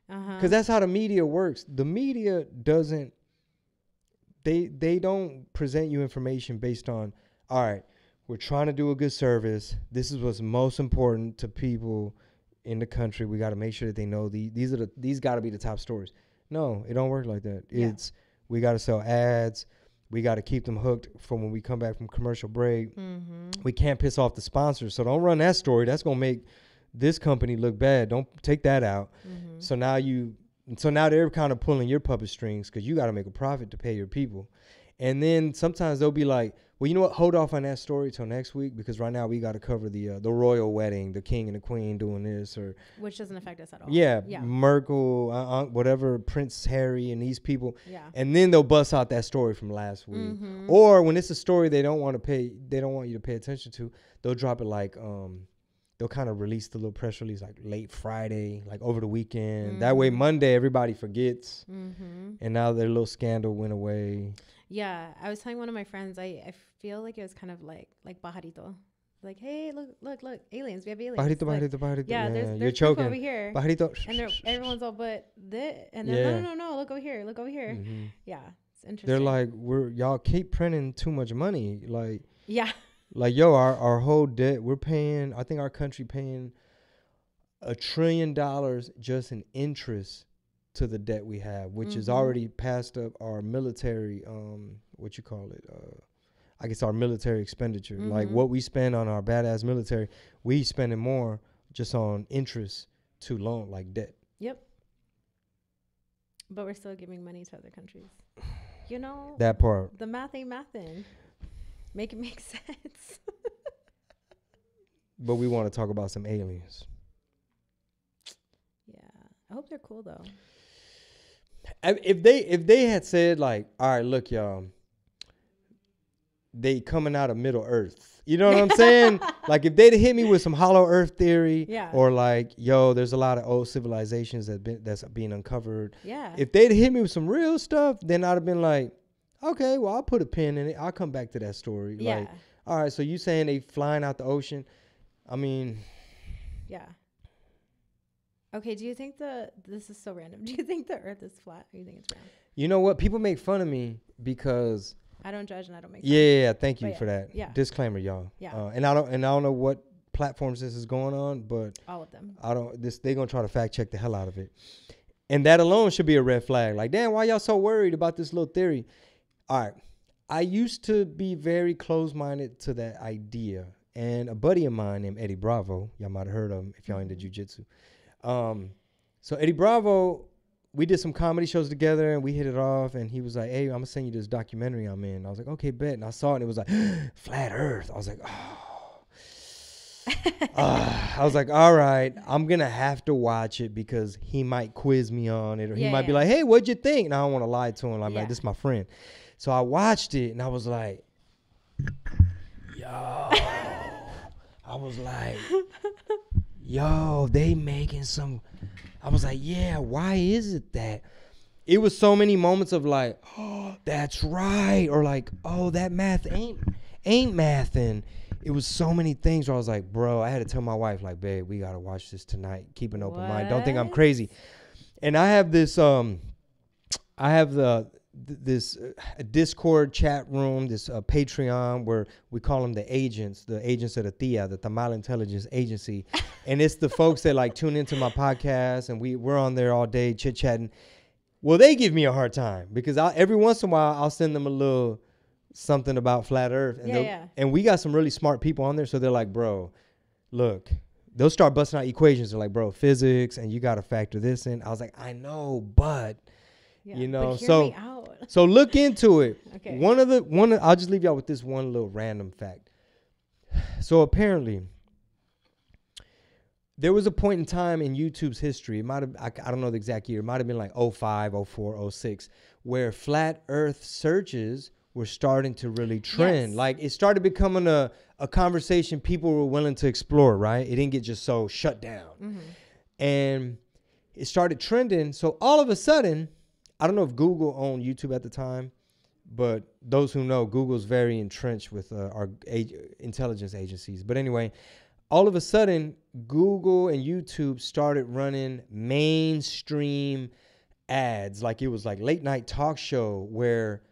Because that's how the media works. The media they don't present you information based on, all right, We're trying to do a good service. This is what's most important to people in the country. We got to make sure that they know these got to be the top stories. No, it don't work like that. Yeah. We got to sell ads. We got to keep them hooked for when we come back from commercial break. Mm-hmm. We can't piss off the sponsors. So don't run that story. That's going to make this company look bad. Don't take that out. Mm-hmm. So now they're kind of pulling your puppet strings because you got to make a profit to pay your people. And then sometimes they'll be like, well, you know what? Hold off on that story till next week because right now we got to cover the royal wedding, the king and the queen doing this, or Which doesn't affect us at all. yeah. Merkel, whatever, Prince Harry and these people. Yeah. And then they'll bust out that story from last week. Mm-hmm. Or when it's a story they don't want you to pay attention to, they'll drop it like they'll kind of release the little press release like late Friday, like over the weekend. Mm-hmm. That way Monday everybody forgets. Mm-hmm. And now their little scandal went away. Yeah, I was telling one of my friends, I feel like it was kind of like pajarito. Like, hey, look, aliens. We have aliens. Pajarito. Yeah, there's you're choking. over here. Pajarito. And everyone's all, but this. And Yeah. then, no, look over here. Mm-hmm. Yeah, it's interesting. They're like, y'all keep printing too much money. Like, yeah. Like, yo, our whole debt, we're paying, I think our country paying $1 trillion just in interest to the debt we have, which is already passed up our military, I guess our military expenditure. Mm-hmm. Like what we spend on our badass military, we spending more just on interest to loan, like debt. Yep. But we're still giving money to other countries. You know, that part. The math ain't mathin'. Make it make sense. But we want to talk about some aliens. Yeah. I hope they're cool though. If they had said like, all right, look, y'all, they coming out of Middle Earth. You know what I'm saying? Like if they'd hit me with some hollow earth theory, or like, yo, there's a lot of old civilizations that's being uncovered. Yeah. If they'd hit me with some real stuff, then I'd have been like, okay, well, I'll put a pin in it. I'll come back to that story. Yeah. Like, all right, so you saying they flying out the ocean? I mean, yeah. Okay, do you think this is so random. Do you think the earth is flat or you think it's round? You know what? People make fun of me because I don't judge and I don't make fun. Yeah, thank you for that. Yeah. Disclaimer, y'all. Yeah. And I don't know what platforms this is going on, but all of them. They're gonna try to fact check the hell out of it. And that alone should be a red flag. Like, damn, why y'all so worried about this little theory? All right. I used to be very close-minded to that idea. And a buddy of mine named Eddie Bravo, y'all might have heard of him if y'all into jiu-jitsu. So Eddie Bravo, we did some comedy shows together and we hit it off. And he was like, hey, I'm going to send you this documentary I'm in. I was like, okay, bet. And I saw it and it was like, Flat Earth. I was like, oh. I was like, all right, I'm going to have to watch it because he might quiz me on it. Or he might be like, hey, what'd you think? And I don't want to lie to him. I'm like, this is my friend. So I watched it and I was like, yo, I was like, yo, they making some. I was like, yeah, why is it that? It was so many moments of like, oh, that's right. Or like, oh, that math ain't math. And it was so many things where I was like, bro, I had to tell my wife, like, babe, we got to watch this tonight. Keep an open mind. Don't think I'm crazy. And I have this, this Discord chat room, this Patreon where we call them the agents of the TIA, the Tamale Intelligence Agency. And it's the folks that like tune into my podcast and we're on there all day chit chatting. Well, they give me a hard time because every once in a while I'll send them a little something about flat earth. And and we got some really smart people on there. So they're like, bro, look, they'll start busting out equations. They're like, bro, physics and you got to factor this in. I was like, I know, but you know, so look into it. Okay. I'll just leave y'all with this one little random fact. So apparently there was a point in time in YouTube's history, it might have, I don't know the exact year, it might have been like 05, 04, 06, where flat earth searches were starting to really trend. Yes. Like it started becoming a conversation people were willing to explore, right? It didn't get just so shut down. Mm-hmm. And it started trending. So all of a sudden, I don't know if Google owned YouTube at the time, but those who know, Google's very entrenched with our intelligence agencies. But anyway, all of a sudden, Google and YouTube started running mainstream ads. Like it was like late night talk show where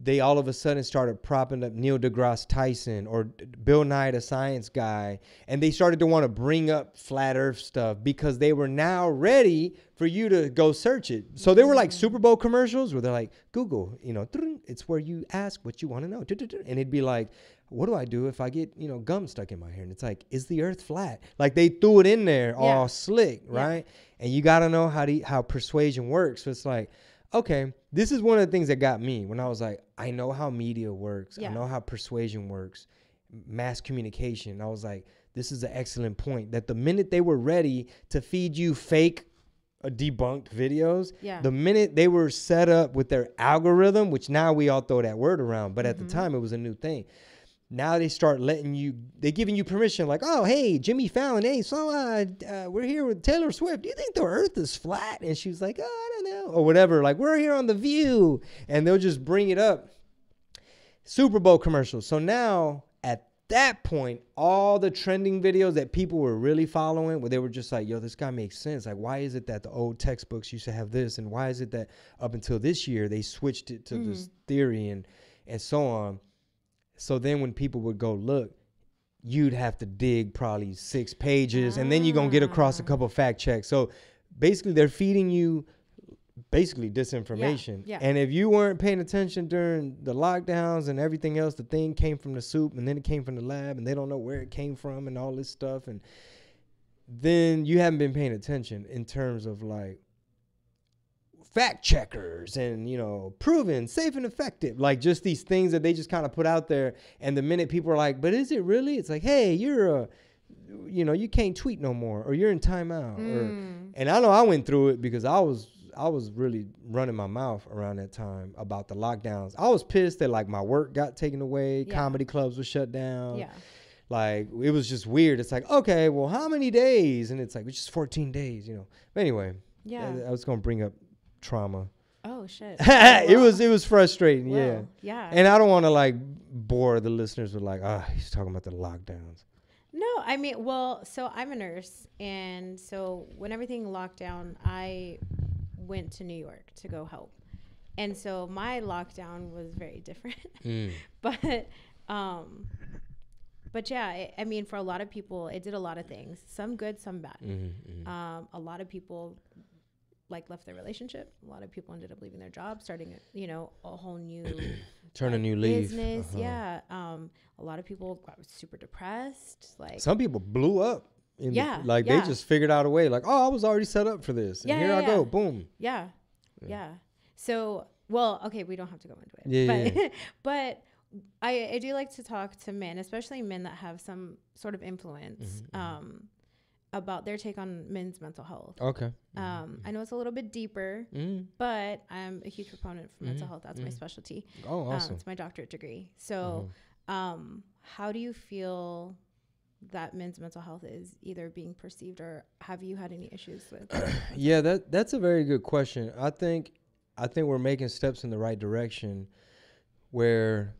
they all of a sudden started propping up Neil deGrasse Tyson or Bill Nye the Science Guy. And they started to want to bring up flat earth stuff because they were now ready for you to go search it. So they were like Super Bowl commercials where they're like, Google, you know, it's where you ask what you want to know. And it'd be like, what do I do if I get, you know, gum stuck in my hair? And it's like, is the earth flat? Like they threw it in there all slick, right? And you got to know how persuasion works. So it's like, okay, this is one of the things that got me when I was like, I know how media works. I know how persuasion works, mass communication. I was like, this is an excellent point that the minute they were ready to feed you fake debunked videos, the minute they were set up with their algorithm, which now we all throw that word around, but at the time it was a new thing. Now they start they're giving you permission like, oh, hey, Jimmy Fallon, hey, so we're here with Taylor Swift. Do you think the earth is flat? And she was like, oh, I don't know, or whatever. Like, we're here on The View. And they'll just bring it up. Super Bowl commercials. So now at that point, all the trending videos that people were really following, where they were just like, yo, this guy makes sense. Like, why is it that the old textbooks used to have this? And why is it that up until this year, they switched it to this theory and so on? So then when people would go look, you'd have to dig probably 6 pages and then you're going to get across a couple of fact checks. So basically they're feeding you basically disinformation. And if you weren't paying attention during the lockdowns and everything else, the thing came from the soup and then it came from the lab and they don't know where it came from and all this stuff. And then you haven't been paying attention in terms of like fact checkers and, you know, proven, safe and effective, like just these things that they just kind of put out there. And the minute people are like, but is it really? It's like, hey, you're you know, you can't tweet no more, or you're in timeout. And I know I went through it because I was really running my mouth around that time about the lockdowns. I was pissed that like my work got taken away. Comedy clubs were shut down. Like it was just weird. It's like, okay, well, how many days? And it's like, it's just 14 days, you know. But anyway, I was going to bring up trauma. Oh shit. It was frustrating. Yeah. And I don't want to like bore the listeners with like, he's talking about the lockdowns. No, I mean, well, so I'm a nurse, and so when everything locked down, I went to New York to go help. And so my lockdown was very different. But yeah, I mean, for a lot of people, it did a lot of things, some good, some bad. A lot of people like left their relationship. A lot of people ended up leaving their job, starting, you know, a whole new turn a new leaf. Business. A lot of people got super depressed. Like some people blew up. They just figured out a way. Like, oh, I was already set up for this, and here I go, boom. Yeah. So, well, okay, we don't have to go into it. But I do like to talk to men, especially men that have some sort of influence. About their take on men's mental health. Okay. I know it's a little bit deeper, but I'm a huge proponent for mental health. That's my specialty. Oh, awesome. It's my doctorate degree. So, how do you feel that men's mental health is either being perceived, or have you had any issues with? Yeah, that's a very good question. I think we're making steps in the right direction, where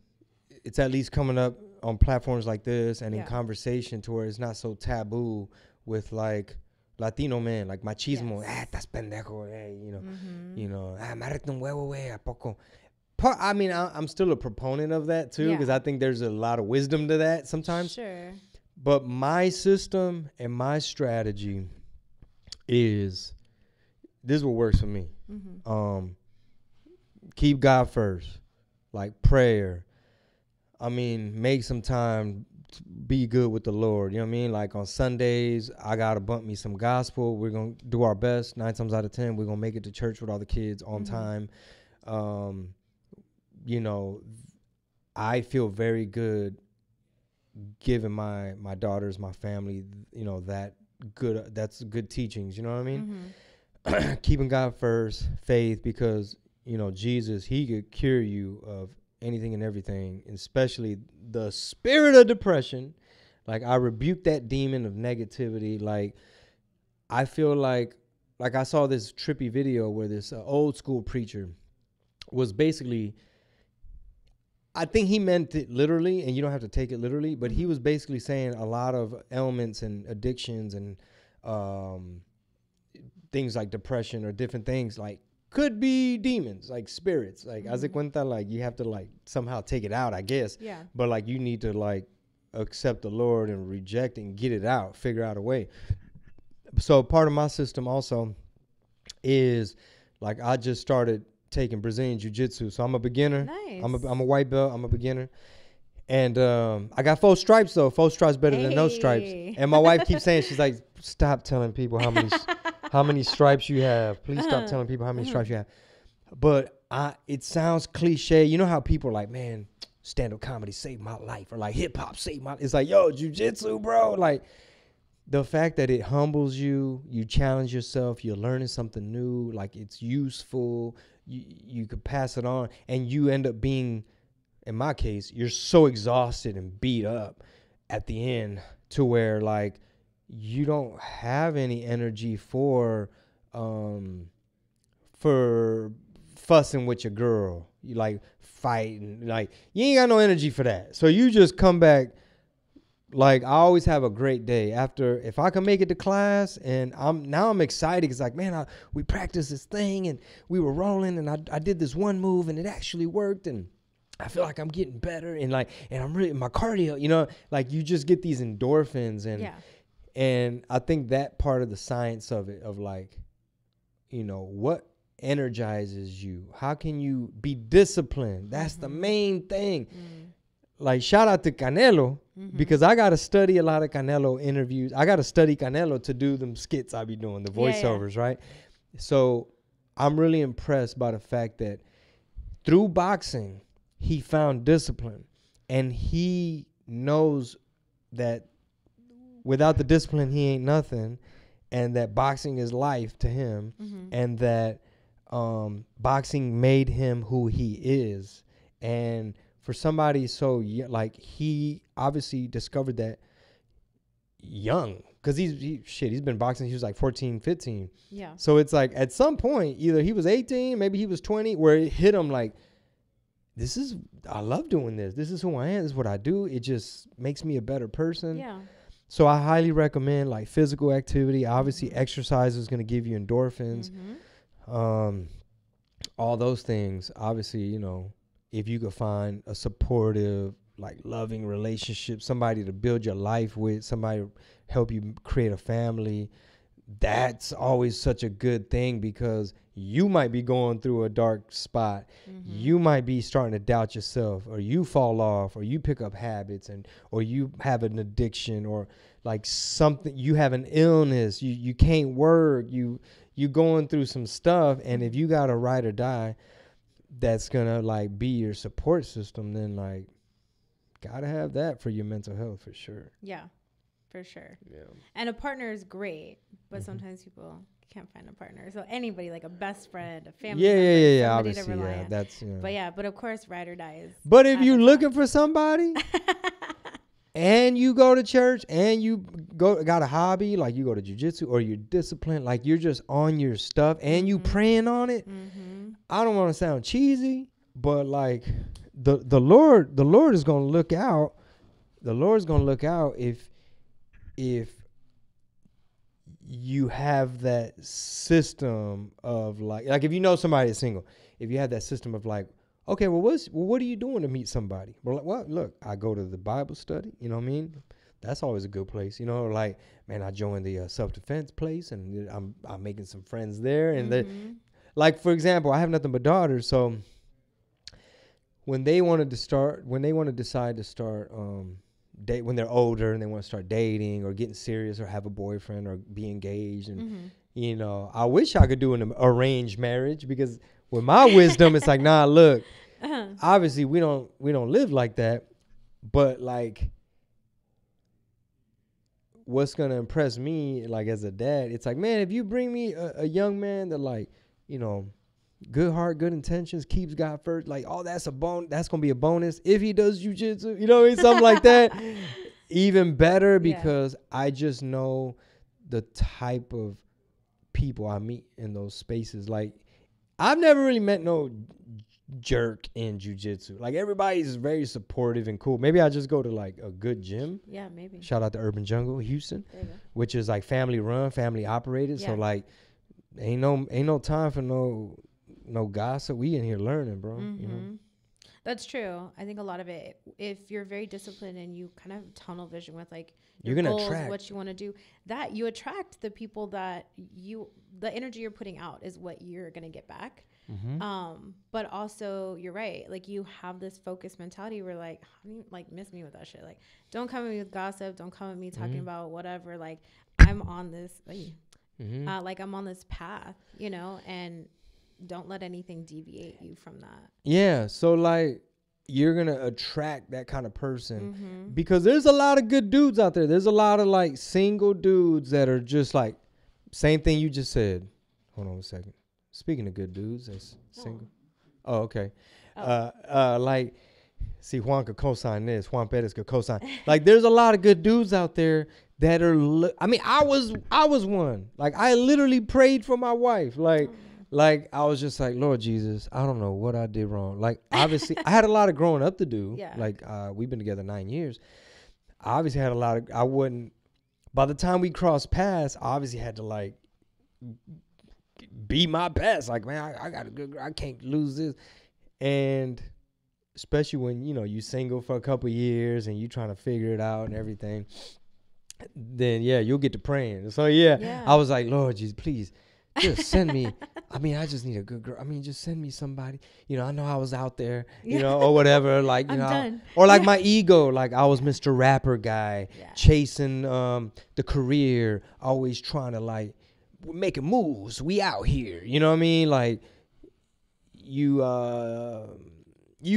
it's at least coming up on platforms like this and in conversation to where it's not so taboo. With like Latino men, like machismo, estás pendejo, you know, amarrate un huevo, güey, a poco. I mean, I'm still a proponent of that too, because I think there's a lot of wisdom to that sometimes. Sure. But my system and my strategy is this: what works for me. Keep God first, like prayer. I mean, make some time. Be good with the Lord, you know what I mean? Like on Sundays, I gotta bump me some gospel. We're gonna do our best. 9 times out of 10, we're gonna make it to church with all the kids on time. You know, I feel very good giving my daughters, my family, you know, that's good teachings, you know what I mean? Keeping God first, faith, because, you know, Jesus, he could cure you of anything and everything, especially the spirit of depression. Like, I rebuke that demon of negativity. Like, I feel like I saw this trippy video where this old school preacher was basically, I think he meant it literally, and you don't have to take it literally, but he was basically saying a lot of ailments and addictions and things like depression or different things, like, could be demons, like spirits, like haz de cuenta, like you have to like somehow take it out, I guess. Yeah. But like you need to like accept the Lord and reject and get it out, figure out a way. So part of my system also is like I just started taking Brazilian jiu-jitsu. So I'm a beginner. Nice. I'm a white belt. I'm a beginner. And I got 4 stripes though. 4 stripes better than no stripes. And my wife keeps saying, she's like, stop telling people how many stripes you have. Please stop telling people how many stripes you have. But it sounds cliche. You know how people are like, man, stand-up comedy saved my life, or like hip hop saved my. It's like, yo, jiu-jitsu, bro. Like the fact that it humbles you, you challenge yourself, you're learning something new. Like it's useful. You could pass it on, and you end up being. In my case, you're so exhausted and beat up at the end to where like you don't have any energy for fussing with your girl. You like fighting, like you ain't got no energy for that. So you just come back. Like I always have a great day after if I can make it to class, and I'm excited because like, man, we practiced this thing and we were rolling and I did this one move and it actually worked, and I feel like I'm getting better, and like, and I'm really my cardio, you know, like you just get these endorphins, and I think that part of the science of it, of like, you know, what energizes you? How can you be disciplined? That's the main thing. Like shout out to Canelo, because I got to study a lot of Canelo interviews. I got to study Canelo to do them skits I be doing, the voiceovers, right? So I'm really impressed by the fact that through boxing, he found discipline, and he knows that without the discipline, he ain't nothing, and that boxing is life to him, and that boxing made him who he is. And for somebody so like he obviously discovered that young, because he's been boxing. He was like 14, 15. Yeah. So it's like at some point, either he was 18, maybe he was 20, where it hit him like, I love doing this. This is who I am. This is what I do. It just makes me a better person. Yeah. So I highly recommend like physical activity. Obviously, exercise is going to give you endorphins. All those things. Obviously, you know, if you could find a supportive, like loving relationship, somebody to build your life with, somebody help you create a family, that's always such a good thing, because you might be going through a dark spot. You might be starting to doubt yourself, or you fall off, or you pick up habits, or you have an addiction, or like something, you have an illness, you can't work, you going through some stuff. And if you got a ride or die that's gonna like be your support system, then like gotta have that for your mental health for sure. Yeah, for sure. Yeah. And a partner is great, but sometimes people can't find a partner. So anybody, like a best friend, a family member, Yeah. somebody to Obviously, rely yeah. on. That's But of course, ride or die is. But if you're looking for somebody, and you go to church, and you got a hobby, like you go to jiu-jitsu, or you're disciplined, like you're just on your stuff, and you praying on it. I don't want to sound cheesy, but like the Lord is gonna look out. The Lord's gonna look out if you have that system of like if you know somebody is single, if you have that system of like, okay, well, what are you doing to meet somebody? Well, look, I go to the Bible study, you know what I mean? That's always a good place, you know, like, man, I joined the self-defense place, and I'm making some friends there. And like, for example, I have nothing but daughters, so when they want to decide to start date, when they're older and they want to start dating or getting serious or have a boyfriend or be engaged, and you know, I wish I could do an arranged marriage, because with my wisdom, it's like, nah, look, obviously we don't live like that, but like, what's gonna impress me, like as a dad, it's like, man, if you bring me a young man that, like, you know, good heart, good intentions, keeps God first, like, oh, that's gonna be a bonus if he does jiu-jitsu, you know what I mean? Something like that. Even better, because I just know the type of people I meet in those spaces. Like, I've never really met no jerk in jiu-jitsu. Like, everybody's very supportive and cool. Maybe I just go to like a good gym. Yeah, maybe. Shout out to Urban Jungle, Houston, which is like family run, family operated. So like, ain't no time for no no gossip. We in here learning, bro. You know. Mm-hmm. That's true. I think a lot of it, if you're very disciplined and you kind of tunnel vision with like You're your gonna goals, attract. what you want to do, that you attract the people that the energy you're putting out is what you're going to get back. But also you're right. Like you have this focused mentality where like, how do you like miss me with that shit? Like, don't come at me with gossip. Don't come at me talking about whatever. Like I'm on this, like I'm on this path, you know, and don't let anything deviate you from that. Yeah. So like, you're gonna attract that kind of person because there's a lot of good dudes out there. There's a lot of like single dudes that are just like, same thing you just said. Hold on a second. Speaking of good dudes, that's single. Oh, okay. Like, see, Juan could co-sign this. Juan Perez could co-sign. Like, there's a lot of good dudes out there that are. I mean, I was one. Like, I literally prayed for my wife. Like I was just like, Lord Jesus, I don't know what I did wrong. Like, obviously, I had a lot of growing up to do. Yeah. Like, we've been together 9 years. I obviously had a lot of. I wouldn't. By the time we crossed paths, I obviously had to like be my best. Like, man, I got a good girl. I can't lose this. And especially when, you know, you single for a couple years and you trying to figure it out and everything, then yeah, you'll get to praying. So yeah. I was like, Lord Jesus, please just send me. I mean, I just need a good girl. I mean, just send me somebody. You know, I know I was out there, you know, or whatever. Like, you know, or like my ego, like I was Mr. Rapper guy, chasing the career, always trying to like making moves. We out here, you know what I mean? Like you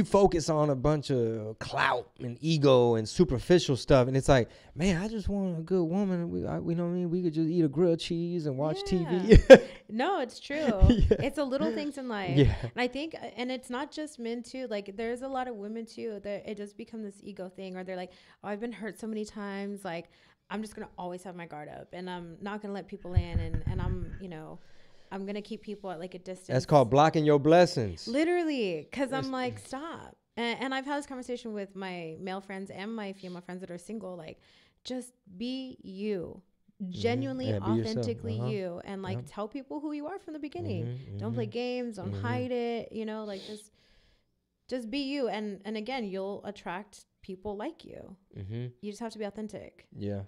focus on a bunch of clout and ego and superficial stuff, and it's like, man, I just want a good woman. We know what I mean? We could just eat a grilled cheese and watch TV. No, it's true. It's the little things in life. And I think, and it's not just men too. Like there's a lot of women too that it does become this ego thing, or they're like, oh, I've been hurt so many times. Like I'm just gonna always have my guard up, and I'm not gonna let people in, and I'm, you know, I'm going to keep people at like a distance. That's called blocking your blessings. Literally. Cause I'm like, stop. And I've had this conversation with my male friends and my female friends that are single. Like, just be you, genuinely, authentically you. And like, tell people who you are from the beginning. Don't play games. Don't hide it. You know, like just be you. And again, you'll attract people like you. You just have to be authentic. Yeah.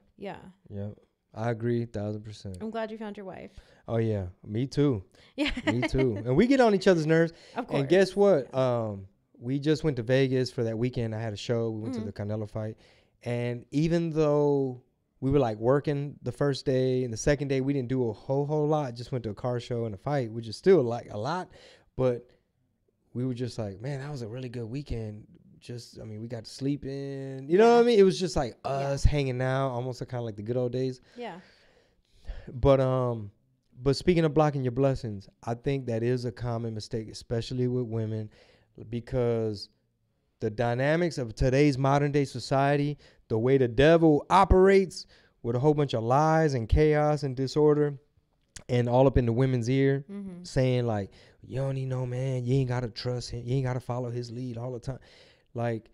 I agree 1,000%. I'm glad you found your wife. Oh yeah, me too. Yeah, me too. And we get on each other's nerves. Of course. And guess what? We just went to Vegas for that weekend. I had a show. We went to the Canelo fight, and even though we were like working the first day and the second day, we didn't do a whole lot. Just went to a car show and a fight, which is still like a lot, but we were just like, man, that was a really good weekend. Just, I mean, we got to sleep in, you know what I mean? It was just like us hanging out, almost kind of like the good old days. Yeah. But speaking of blocking your blessings, I think that is a common mistake, especially with women, because the dynamics of today's modern day society, the way the devil operates with a whole bunch of lies and chaos and disorder, and all up in the women's ear, saying like, you don't need no man, you ain't got to trust him, you ain't got to follow his lead all the time. Like,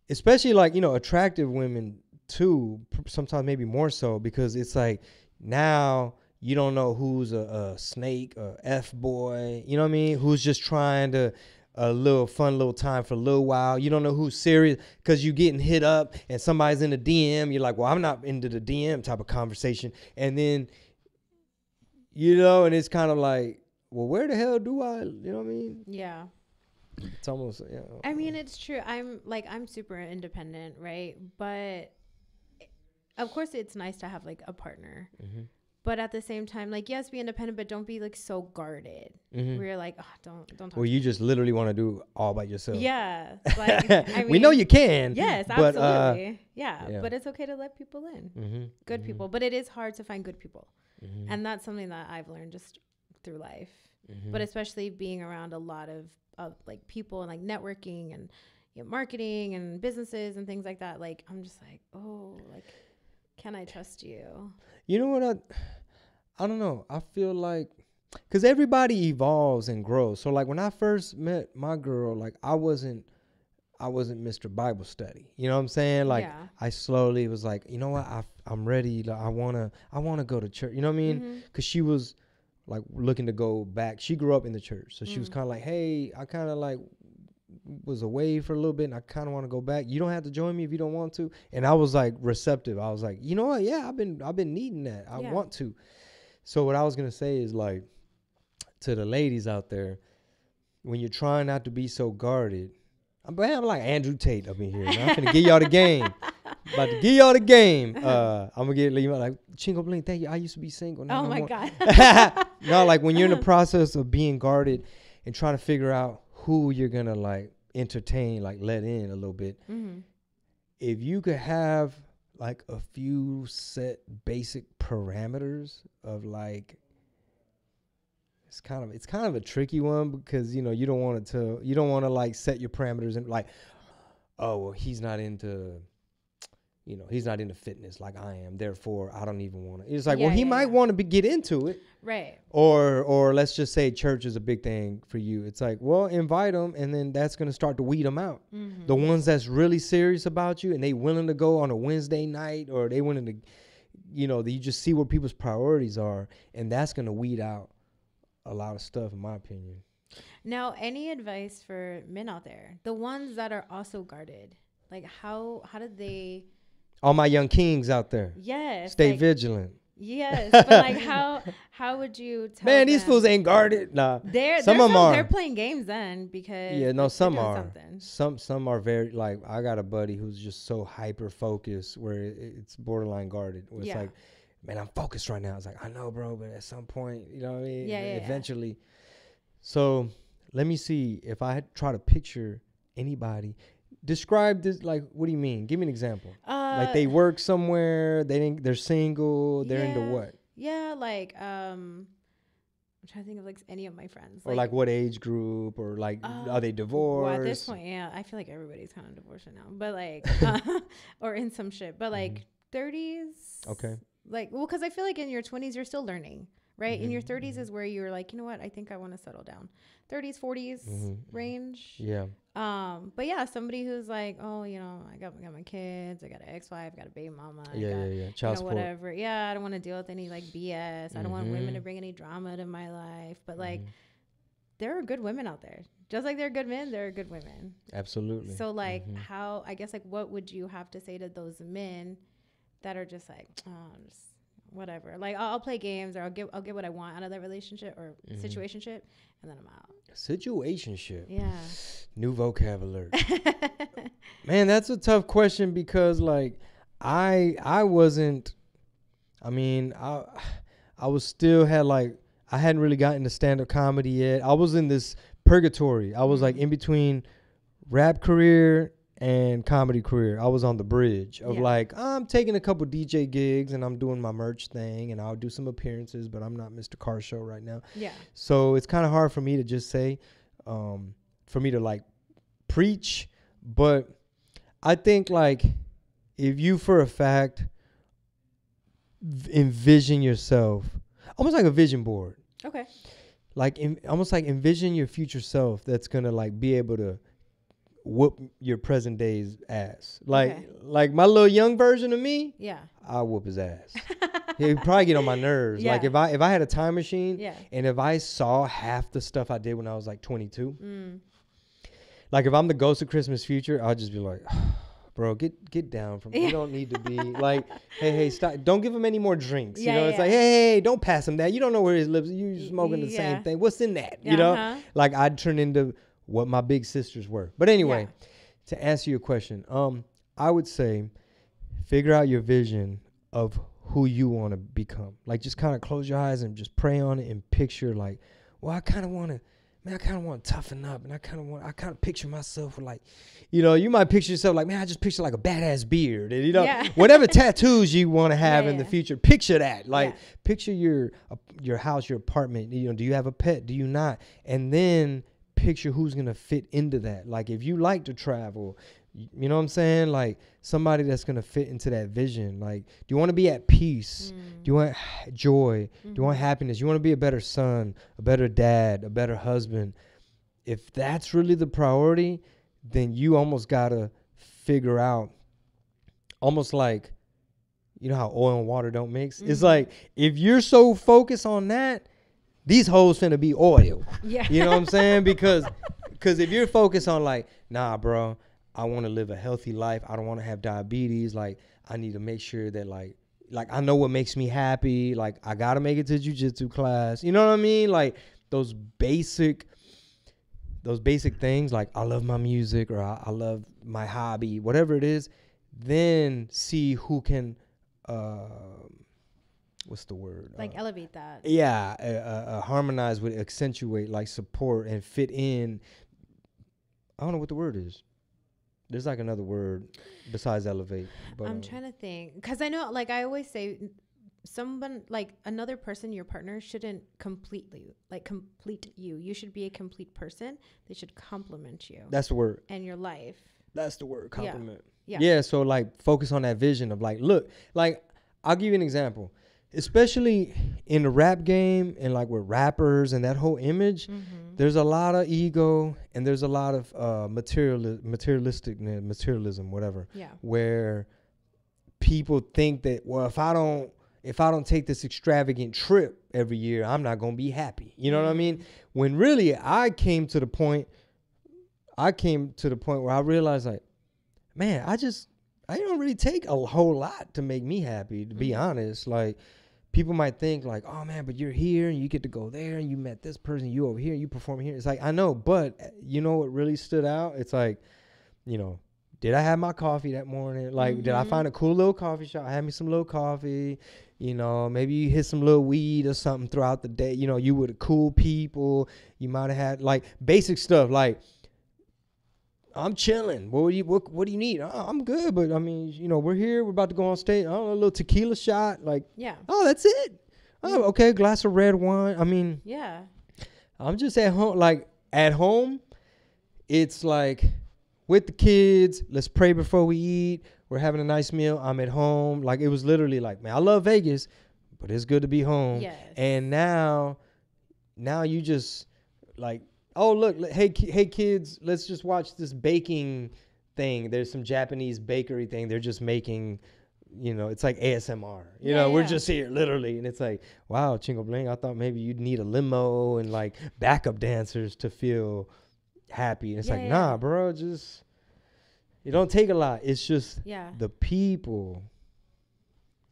especially like, you know, attractive women too, sometimes maybe more so, because it's like now you don't know who's a snake, a F-boy, you know what I mean? Who's just trying to a little fun little time for a little while. You don't know who's serious because you're getting hit up and somebody's in the DM. You're like, well, I'm not into the DM type of conversation. And then, you know, and it's kind of like, well, where the hell do I, you know what I mean? Yeah. It's almost, yeah. I mean, it's true. I'm super independent, right? But of course it's nice to have like a partner. But at the same time, like, yes, be independent, but don't be like so guarded. Where you're like, oh, don't talk. Well, you just literally want to do all by yourself. Yeah. Like, I mean, we know you can. Yes, but, absolutely. Yeah. But it's okay to let people in. Good people. But it is hard to find good people. And that's something that I've learned just through life. But especially being around a lot of like people and like networking and, you know, marketing and businesses and things like that. Like, I'm just like, oh, like, can I trust you? You know what? I don't know. I feel like, because everybody evolves and grows. So like when I first met my girl, like I wasn't Mr. Bible study. You know what I'm saying? Like I slowly was like, you know what? I'm ready. Like, I wanna go to church. You know what I mean? Because she was like looking to go back. She grew up in the church, so she was kind of like, hey, I kind of like was away for a little bit and I kind of want to go back. You don't have to join me if you don't want to. And I was like receptive. I was like, you know what? Yeah, I've been needing that. I want to. So what I was going to say is like to the ladies out there, when you're trying not to be so guarded, I'm like Andrew Tate up in here. Man. I'm going to give y'all the game. About to give y'all the game. I'm going to leave like Chingo Bling. Thank you. I used to be single. No, my God. No, like when you're in the process of being guarded and trying to figure out who you're going to like entertain, like let in a little bit. If you could have like a few set basic parameters of like, it's kind of a tricky one because, you know, you don't want to like set your parameters and like, oh, well, he's not into fitness like I am. Therefore, I don't even want to. It's like, he might want to get into it. Right. Or let's just say church is a big thing for you. It's like, well, invite them, and then that's going to start to weed them out. The ones that's really serious about you and they willing to go on a Wednesday night, or they willing to, you know, you just see what people's priorities are, and that's going to weed out a lot of stuff, in my opinion. Now, any advice for men out there, the ones that are also guarded? Like, how did they... All my young kings out there. Yes. Stay vigilant. Yes. But like how would you tell Man, them? these fools ain't guarded. Nah. Some of them are. They're playing games then because yeah, no, some are. Something. Some are very like, I got a buddy who's just so hyper focused where it's borderline guarded. Where it's like, man, I'm focused right now. It's like, I know, bro, but at some point, you know what I mean? Eventually. Yeah. So let me see if I try to picture anybody. Describe this, like, what do you mean? Give me an example. Like they work somewhere, they're single, they're into what? Yeah, like I'm trying to think of like any of my friends. Or like what age group, or like are they divorced? Well, at this point, yeah, I feel like everybody's kind of divorced right now. But like or in some shit. But like 30s. Okay. Like, well, because I feel like in your 20s you're still learning. Right? In your 30s is where you're like, you know what? I think I want to settle down. 30s, 40s range. Yeah. But yeah, somebody who's like, oh, you know, I got my kids, I got an ex-wife, I got a baby mama. Child support. Whatever. Yeah, I don't want to deal with any like BS. I don't want women to bring any drama to my life. But like, there are good women out there. Just like there are good men, there are good women. Absolutely. So like how, I guess like what would you have to say to those men that are just like, just whatever, like I'll play games, or I'll get what I want out of that relationship or situationship, and then I'm out. Situationship. Yeah. New vocabulary. Man, that's a tough question because like I wasn't. I mean, I was still had like I hadn't really gotten to stand-up comedy yet. I was in this purgatory. I was like in between rap career and comedy career. I was on the bridge of like, I'm taking a couple DJ gigs and I'm doing my merch thing and I'll do some appearances, but I'm not Mr. Car Show right now. Yeah. So it's kind of hard for me to just say, for me to like preach, but I think like if you for a fact envision yourself, almost like a vision board. Okay. Like almost like envision your future self that's going to like be able to whoop your present day's ass. Like my little young version of me, I'll whoop his ass. He'd probably get on my nerves. Like if I had a time machine and if I saw half the stuff I did when I was like 22, like if I'm the ghost of Christmas future, I'll just be like, bro, get down from you don't need to be like, hey, stop. Don't give him any more drinks. You know, it's like, hey, don't pass him that. You don't know where his lips. You smoking the same thing. What's in that? You know? Like I'd turn into what my big sisters were. But anyway, to answer your question, I would say figure out your vision of who you want to become. Like just kind of close your eyes and just pray on it and picture like, well, I kind of want to toughen up, and I kind of picture myself with like, you know, you might picture yourself like, man, I just picture like a badass beard, and you know, whatever tattoos you want to have in the future, picture that. Like picture your house, your apartment. You know, do you have a pet? Do you not? And then picture who's going to fit into that. Like if you like to travel, you know what I'm saying? Like somebody that's going to fit into that vision. Like, do you want to be at peace? Do you want joy? Do you want happiness? You want to be a better son, a better dad, a better husband? If that's really the priority, then you almost got to figure out, almost like, you know how oil and water don't mix? It's like, if you're so focused on that, these hoes finna be oil. Yeah. You know what I'm saying? Because if you're focused on like, nah, bro, I want to live a healthy life. I don't want to have diabetes. Like, I need to make sure that like I know what makes me happy. Like, I gotta make it to jiu-jitsu class. You know what I mean? Like those basic things. Like, I love my music, or I love my hobby, whatever it is. Then see who can, what's the word? Like elevate that. Yeah, harmonize with, accentuate, like support and fit in. I don't know what the word is. There's like another word besides elevate. But I'm trying to think, because I know, like I always say, someone, like another person, your partner shouldn't complete you. You should be a complete person. They should complement you. That's the word. And your life. That's the word, compliment. Yeah. So like focus on that vision of like, look, like I'll give you an example. Especially in the rap game and like with rappers and that whole image, there's a lot of ego and there's a lot of materialism, whatever. Yeah. Where people think that, well, if I don't take this extravagant trip every year, I'm not gonna be happy. You know what I mean? When really I came to the point where I realized, like, man, I don't really take a whole lot to make me happy, to be honest. Like, people might think like, oh man, but you're here and you get to go there and you met this person, you over here, you perform here. It's like, I know, but you know what really stood out? It's like, you know, did I have my coffee that morning? Like, did I find a cool little coffee shop? I had me some little coffee. You know, maybe you hit some little weed or something throughout the day. You know, you with cool people. You might have had like basic stuff like, I'm chilling. What do you need? Oh, I'm good, but I mean, you know, we're here. We're about to go on stage. Oh, a little tequila shot. Like, yeah. Oh, that's it. Oh, okay. Glass of red wine. I mean, yeah. I'm just at home. Like at home, it's like with the kids. Let's pray before we eat. We're having a nice meal. I'm at home. Like, it was literally like, man, I love Vegas, but it's good to be home. Yes. And now you just like, oh, look, hey kids, let's just watch this baking thing. There's some Japanese bakery thing. They're just making, you know, it's like ASMR. You know, we're just here literally. And it's like, wow, Chingo Bling, I thought maybe you'd need a limo and like backup dancers to feel happy. And it's nah, bro, just, it don't take a lot. It's just the people.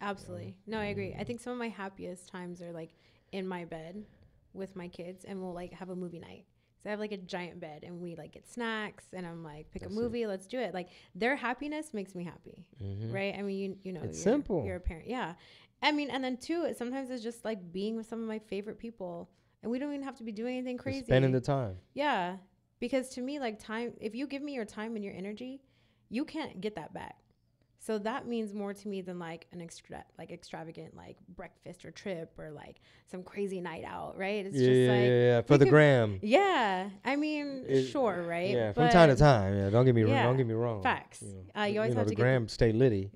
Absolutely. No, I agree. I think some of my happiest times are like in my bed with my kids, and we'll like have a movie night. So I have like a giant bed and we like get snacks and I'm like, pick a movie, let's do it. Like, their happiness makes me happy. Right? I mean, you know, it's simple. You're a parent. Yeah. I mean, and then too, sometimes it's just like being with some of my favorite people, and we don't even have to be doing anything crazy. Just spending the time. Yeah. Because to me, like, time, if you give me your time and your energy, you can't get that back. So that means more to me than like an extravagant like breakfast or trip or like some crazy night out, right? It's just like for the gram. Yeah, I mean, sure, right? Yeah, from time to time. Yeah, don't get me wrong. Facts. You always have to the gram stay litty.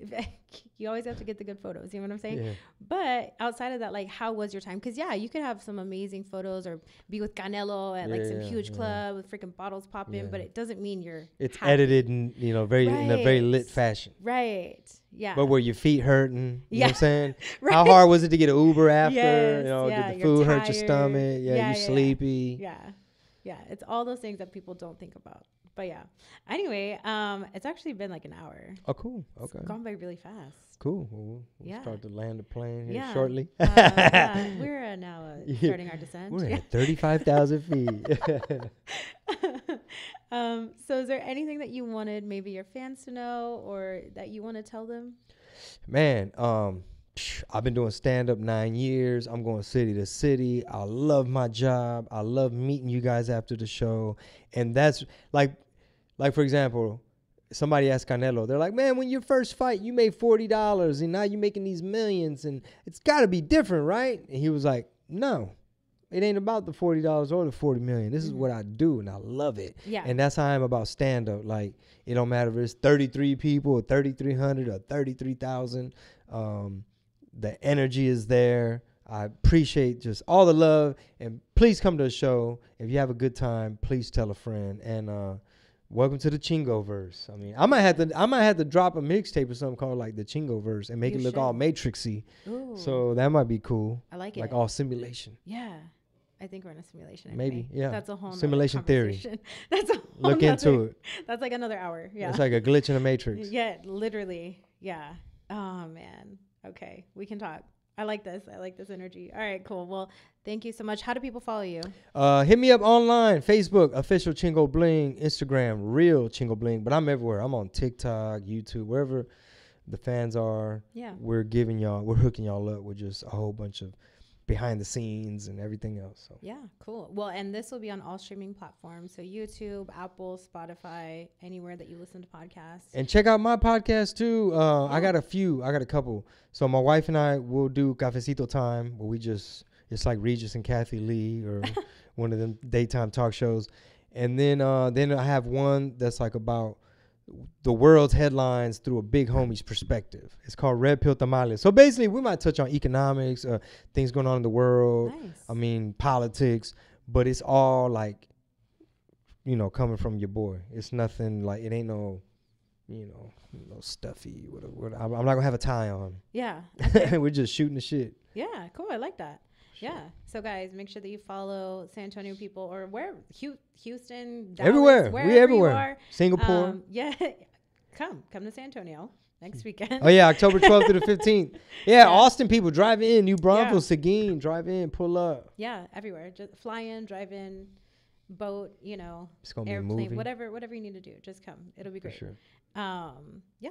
You always have to get the good photos. You know what I'm saying? Yeah. But outside of that, like, how was your time? Because you could have some amazing photos or be with Canelo at like some huge club with freaking bottles popping, but it doesn't mean it's happy. Edited and in a very lit fashion. Right. Yeah. But were your feet hurting? You know what I'm saying? Right. How hard was it to get an Uber after? Yes, you know, did the food hurt your stomach? Yeah, you sleepy. Yeah. It's all those things that people don't think about. But yeah. Anyway, it's actually been like an hour. Oh, cool. Okay. It's gone by really fast. Cool. We'll start to land the plane here shortly. We're now starting our descent. We're at 35,000 feet. So is there anything that you wanted maybe your fans to know or that you want to tell them? Man, I've been doing stand-up 9 years. I'm going city to city. I love my job. I love meeting you guys after the show. And that's like for example, somebody asked Canelo, they're like, man, when your first fight, you made $40 and now you're making these millions and it's got to be different, right? And he was like, no, it ain't about the $40 or the 40 million. This is what I do and I love it. Yeah. And that's how I'm about stand-up. Like, it don't matter if it's 33 people or 3,300 or 33,000. The energy is there. I appreciate just all the love, and please come to the show. If you have a good time, please tell a friend. And welcome to the Chingo verse. I mean, I might have to drop a mixtape or something called like the Chingo verse and make it look all matrixy. Ooh. So that might be cool. I like it. Like all simulation. Yeah. I think we're in a simulation. Maybe, Anyway. yeah. That's a whole Simulation theory. That's a whole Look into it. That's like another hour. Yeah. It's like a glitch in the matrix. Yeah, literally. Yeah. Oh man. Okay, we can talk. I like this. I like this energy. All right, cool. Well, thank you so much. How do people follow you? Hit me up online, Facebook, official Chingo Bling, Instagram, real Chingo Bling. But I'm everywhere. I'm on TikTok, YouTube, wherever the fans are. Yeah. We're hooking y'all up with just a whole bunch of behind the scenes and everything else. So Yeah, cool. Well, and this will be on all streaming platforms. So YouTube, Apple, Spotify, anywhere that you listen to podcasts. And check out my podcast too. I got a couple. So my wife and I will do Cafecito Time where it's like Regis and Kathy Lee or one of them daytime talk shows. And then I have one that's like about the world's headlines through a big homie's perspective. It's called Red Pill Tamale. So basically, we might touch on economics, things going on in the world. Nice. I mean, politics, but it's all like, coming from your boy. It's nothing like, it ain't no, no stuffy. Whatever. I'm not gonna have a tie on. Yeah. We're just shooting the shit. Yeah, cool. I like that. Sure. Yeah. So guys, make sure that you follow San Antonio people or where Houston, Dallas, Everywhere. We everywhere. You are. Singapore. Yeah. Come to San Antonio next weekend. Oh yeah, October 12th to the 15th. Yeah, Austin people, drive in. New Braunfels, Seguin, drive in, pull up. Yeah, everywhere. Just fly in, drive in, boat, it's gonna airplane, be a movie. whatever you need to do. Just come. It'll be great. For sure. Yeah.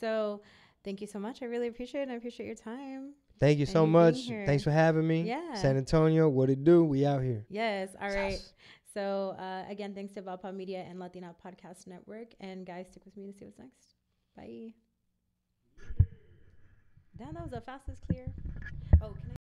So thank you so much. I really appreciate it. I appreciate your time. Thank you so much. Thanks for having me. Yeah. San Antonio, what it do? We out here. Yes. All right. So again, thanks to Valpa Media and Latina Podcast Network. And guys, stick with me to see what's next. Bye. Damn, that was the fastest clear. Oh, can I?